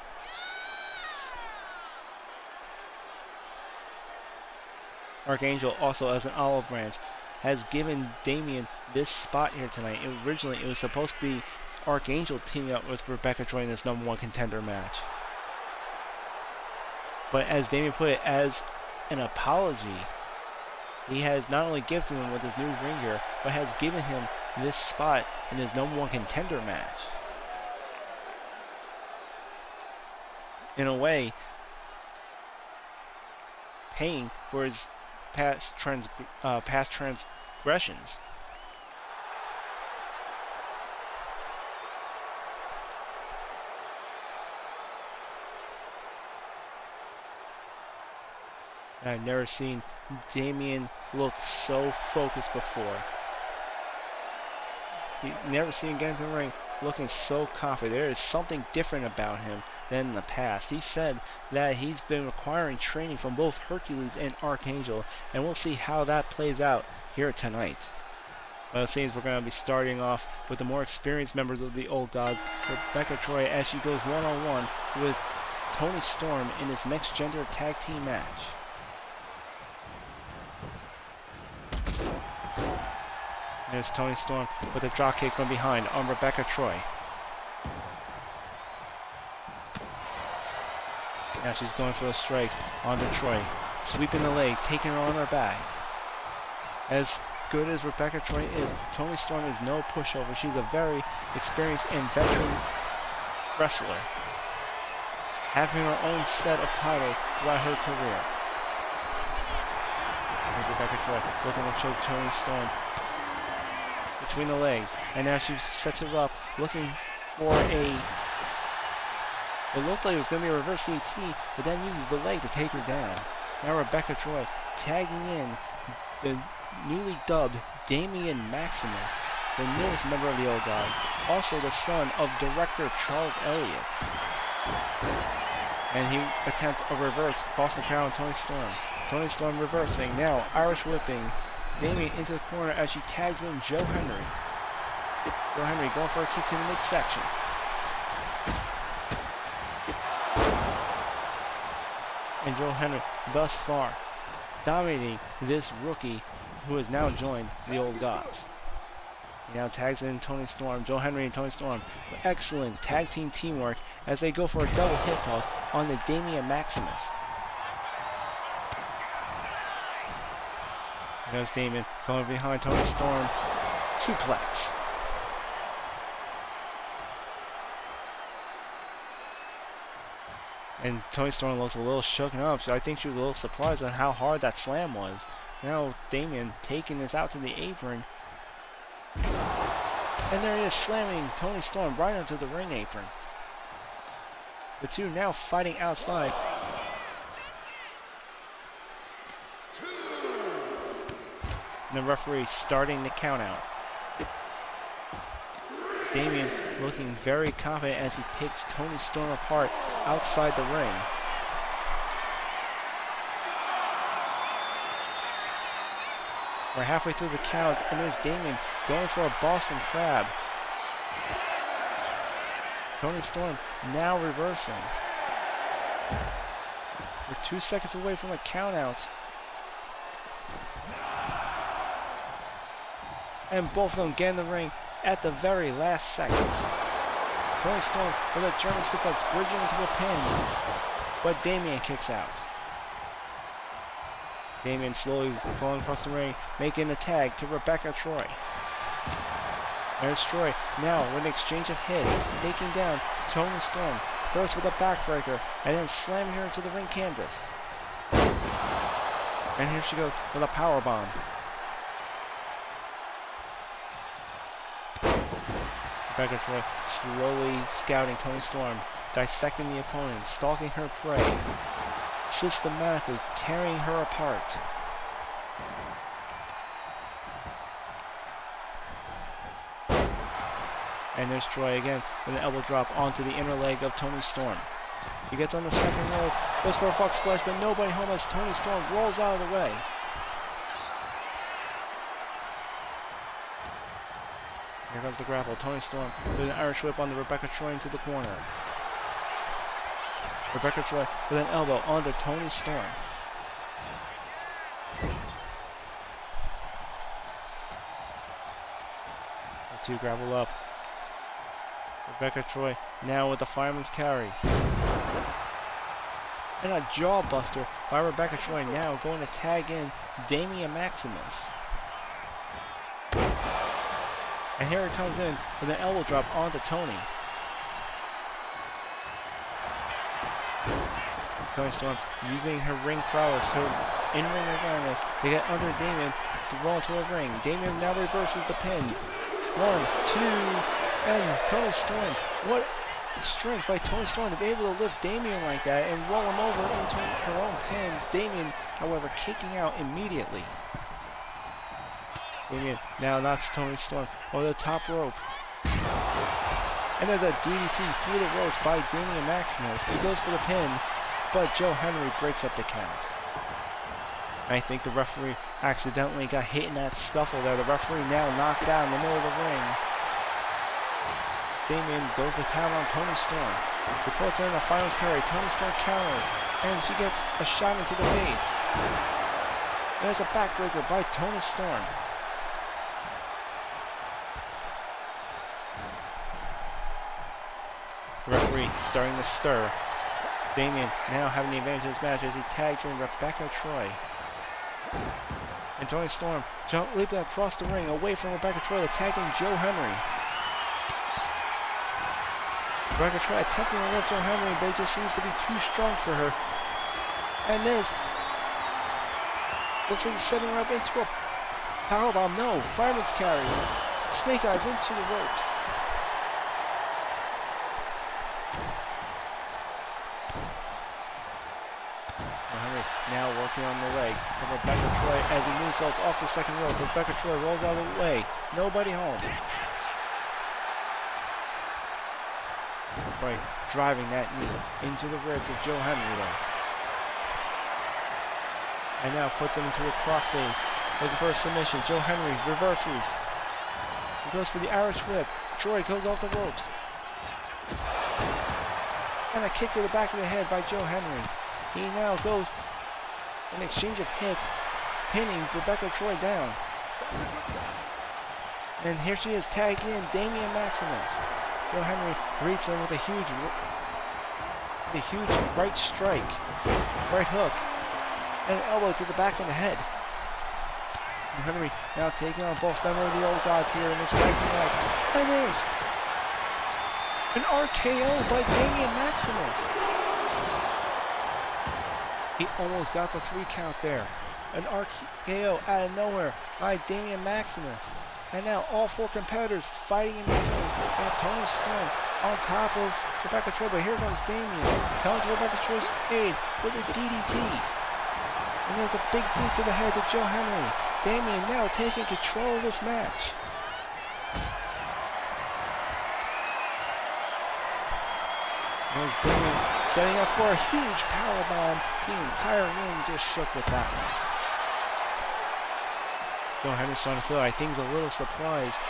Archangel, also as an olive branch, has given Damien this spot here tonight. Originally, it was supposed to be Archangel teaming up with Rebecca Troy in this #1 contender match. But as Damien put it, as an apology, he has not only gifted him with his new ring gear, but has given him this spot in his #1 contender match. In a way, paying for his past transgressions. I've never seen Damien look so focused before. Never seen him get into the ring looking so confident. There is something different about him than in the past. He said that he's been requiring training from both Hercules and Archangel, and we'll see how that plays out here tonight. Well, it seems we're going to be starting off with the more experienced members of the Old Gods, Rebecca Troy, as she goes one-on-one with Toni Storm in this mixed gender tag team match. There's Toni Storm with a dropkick from behind on Rebecca Troy. Now she's going for those strikes onto Troy. Sweeping the leg, taking her on her back. As good as Rebecca Troy is, Toni Storm is no pushover. She's a very experienced and veteran wrestler, having her own set of titles throughout her career. There's Rebecca Troy looking to choke Toni Storm between the legs, and now she sets it up, looking for it looked like it was going to be a reverse CT, but then uses the leg to take her down. Now Rebecca Troy tagging in the newly dubbed Damian Maximus, the newest member of the Old Gods, also the son of director Charles Elliott. And he attempts a reverse Boston Crab on Toni Storm. Toni Storm reversing, now Irish whipping Damien into the corner as she tags in Joe Hendry. Joe Hendry going for a kick to the midsection. And Joe Hendry thus far dominating this rookie who has now joined the Old Gods. He now tags in Toni Storm. Joe Hendry and Toni Storm. Excellent tag team teamwork as they go for a double hip toss on the Damian Maximus. There's Damien going behind Toni Storm. Suplex. And Toni Storm looks a little shaken up, so I think she was a little surprised on how hard that slam was. Now Damien taking this out to the apron. And there he is, slamming Toni Storm right onto the ring apron. The two now fighting outside. And the referee starting the count out. Damien looking very confident as he picks Toni Storm apart outside the ring. We're halfway through the count, and there's Damien going for a Boston Crab. Toni Storm now reversing. We're 2 seconds away from a count out. And both of them get in the ring at the very last second. Toni Storm with a German suplex bridging into a pin, but Damien kicks out. Damien slowly falling across the ring, making the tag to Rebecca Troy. There's Troy now with an exchange of hits, taking down Toni Storm, first with a backbreaker, and then slamming her into the ring canvas. And here she goes with a powerbomb. Rebecca Troy slowly scouting Toni Storm, dissecting the opponent, stalking her prey, systematically tearing her apart. And there's Troy again with an elbow drop onto the inner leg of Toni Storm. He gets on the second rope, goes for a fuck splash, but nobody home as Toni Storm rolls out of the way. Here comes the grapple. Toni Storm with an Irish whip on the Rebecca Troy into the corner. Rebecca Troy with an elbow onto Toni Storm. The two grapple up. Rebecca Troy now with the fireman's carry. And a jaw buster by Rebecca Troy, now going to tag in Damian Maximus. And here it comes in with an elbow drop onto Toni. Toni Storm using her ring prowess, her in-ring awareness to get under Damian to roll into a ring. Damian now reverses the pin. 1, 2, and Toni Storm. What strength by Toni Storm to be able to lift Damian like that and roll him over into her own pin. Damian, however, kicking out immediately. Damian now knocks Toni Storm over the top rope. And there's a DDT through the ropes by Damian Maximus. He goes for the pin, but Joe Hendry breaks up the count. I think the referee accidentally got hit in that scuffle there. The referee now knocked out in the middle of the ring. Damian goes to town on Toni Storm. He puts her in a finals carry. Toni Storm counters, and she gets a shot into the face. There's a backbreaker by Toni Storm. The referee starting to stir. Damian now having the advantage of this match as he tags in Rebecca Troy. And Toni Storm leaping across the ring away from Rebecca Troy, attacking Joe Hendry. Rebecca Troy attempting to lift Joe Hendry, but it just seems to be too strong for her. And there's... looks like he's setting her up into a powerbomb. No, fireman's carry. Snake eyes into the ropes. Hendry now working on the leg of Rebecca Troy as he moonsaults off the second rope. Rebecca Troy rolls out of the way. Nobody home. Troy driving that knee into the ribs of Joe Hendry there. And now puts him into a crossface. Looking for a submission. Joe Hendry reverses. He goes for the Irish whip. Troy goes off the ropes. And a kick to the back of the head by Joe Hendry. He now goes in exchange of hits, pinning Rebecca Troy down. And here she is, tagged in Damian Maximus. Joe Hendry greets him with a huge right strike, right hook, and an elbow to the back of the head. And Hendry now taking on both members of the Old Gods here in this tag team match. And there's an RKO by Damian Maximus. He almost got the 3 count there. An RKO out of nowhere by Damian Maximus. And now all 4 competitors fighting in the ring. Now Toni Storm on top of Rebecca Troy, but here comes Damian coming to Rebecca Troy's aid with a DDT. And there's a big boot to the head to Joe Hendry. Damian now taking control of this match. There's Damian setting up for a huge powerbomb. The entire ring just shook with that one. Joe Hendry's starting to feel like things a little surprised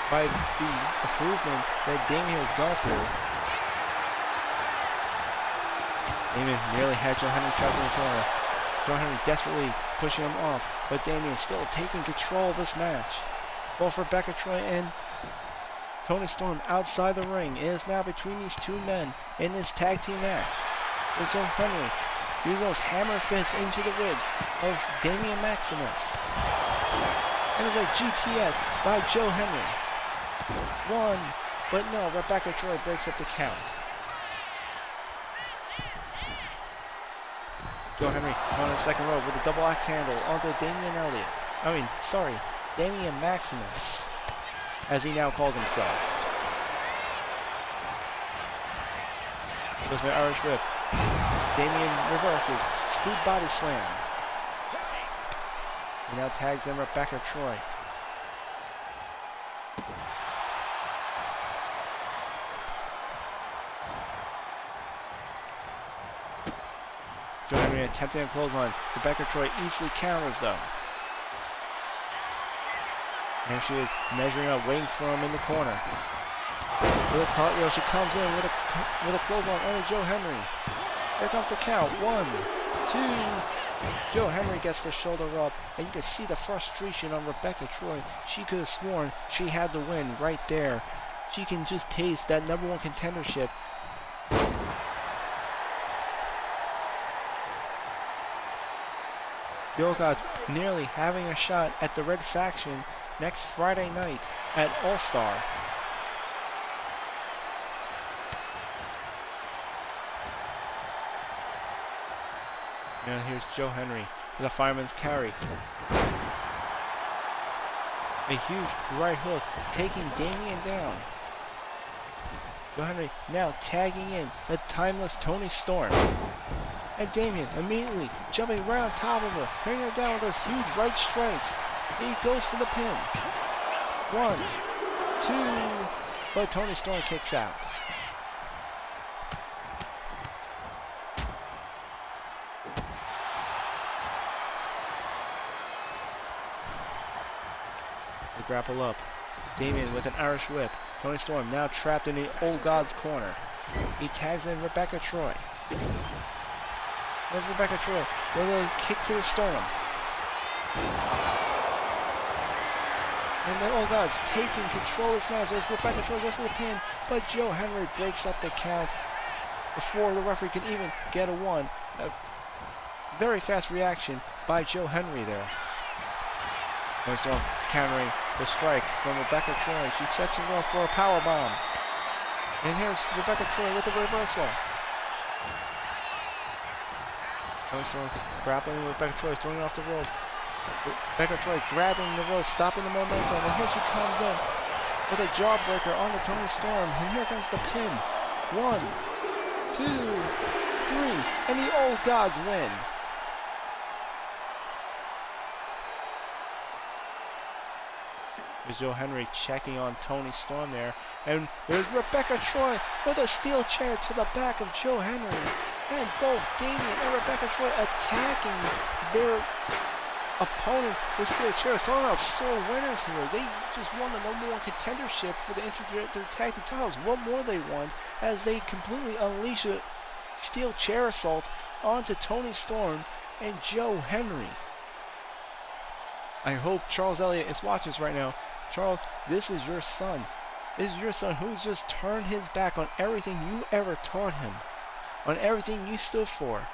by the improvement that Damian has gone through. Damian nearly had Joe Hendry trapped in the corner. Joe Hendry desperately pushing him off, but Damian still taking control of this match. Both Rebecca Troy and Toni Storm outside the ring. It is now between these 2 men in this tag team match. There's Joe Hendry using those hammer fists into the ribs of Damian Maximus. And there's a GTS by Joe Hendry. 1, but no, Rebecca Troy breaks up the count. Joe Hendry on the second rope with a double axe handle onto Damian Maximus, as he now calls himself. Goes for the Irish whip. Damian reverses. Scoop body slam. He now tags in Rebecca Troy. Joe Hendry attempting a clothesline. Rebecca Troy easily counters though. And she is measuring up, waiting for him in the corner. With a cartwheel, she comes in with a clothesline onto Joe Hendry. Here comes the count. 1, 2. Joe Hendry gets the shoulder up, and you can see the frustration on Rebecca Troy. She could have sworn she had the win right there. She can just taste that #1 contendership. The Old Gods nearly having a shot at the Red Faction next Friday night at All-Star. And here's Joe Hendry with a fireman's carry. A huge right hook taking Damien down. Joe Hendry now tagging in the timeless Toni Storm. And Damien immediately jumping right on top of her, bringing her down with those huge right strikes. He goes for the pin. 1, 2, but Toni Storm kicks out. They grapple up. Damien with an Irish whip. Toni Storm now trapped in the Old God's corner. He tags in Rebecca Troy. There's Rebecca Troy with a kick to the sternum. And the Old Gods taking control of this match as Rebecca Troy goes for the pin, but Joe Hendry breaks up the count before the referee can even get a 1. A very fast reaction by Joe Hendry there. Toni Storm countering the strike from Rebecca Troy. She sets him up for a powerbomb. And here's Rebecca Troy with the reversal. Toni Storm grappling with Rebecca Troy, throwing off the ropes. Rebecca Troy grabbing the ropes, stopping the momentum, and here she comes in with a jawbreaker on the Toni Storm, and here comes the pin. 1, 2, 3, and the Old Gods win. There's Joe Hendry checking on Toni Storm there, and there's Rebecca Troy with a steel chair to the back of Joe Hendry. And both Damien and Rebecca Troy attacking their opponents with steel chairs. Talking about sore winners here. They just won the #1 contendership for the Intergender Tag Team titles. What more they want as they completely unleash a steel chair assault onto Toni Storm and Joe Hendry. I hope Charles Elliott is watching this right now. Charles, this is your son. This is your son who's just turned his back on everything you ever taught him. On everything you stood for.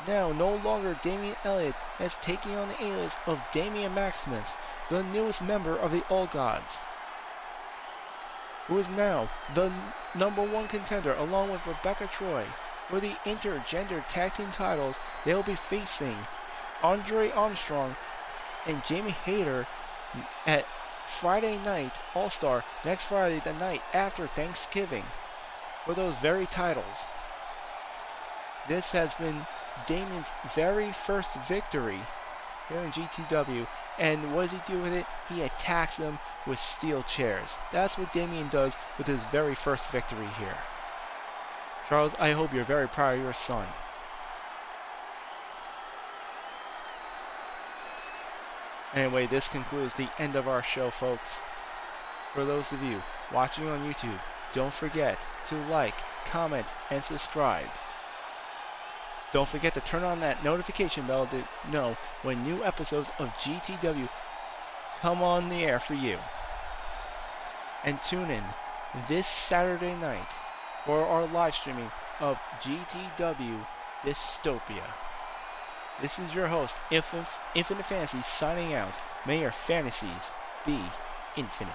Now, no longer Damien Elliott is taking on the alias of Damian Maximus, the newest member of the All Gods, who is now the #1 contender along with Rebecca Troy. For the Intergender Tag Team titles, they will be facing Andre Armstrong and Jamie Hayter at Friday night All-Star next Friday, the night after Thanksgiving, for those very titles. This has been Damien's very first victory here in GTW, and what does he do with it? He attacks them with steel chairs. That's what Damien does with his very first victory here. Charles, I hope you're very proud of your son. Anyway, this concludes the end of our show, folks. For those of you watching on YouTube, don't forget to like, comment, and subscribe. Don't forget to turn on that notification bell to know when new episodes of GTW come on the air for you. And tune in this Saturday night for our live streaming of GTW Dystopia. This is your host, Infinite Fantasy, signing out. May your fantasies be infinite.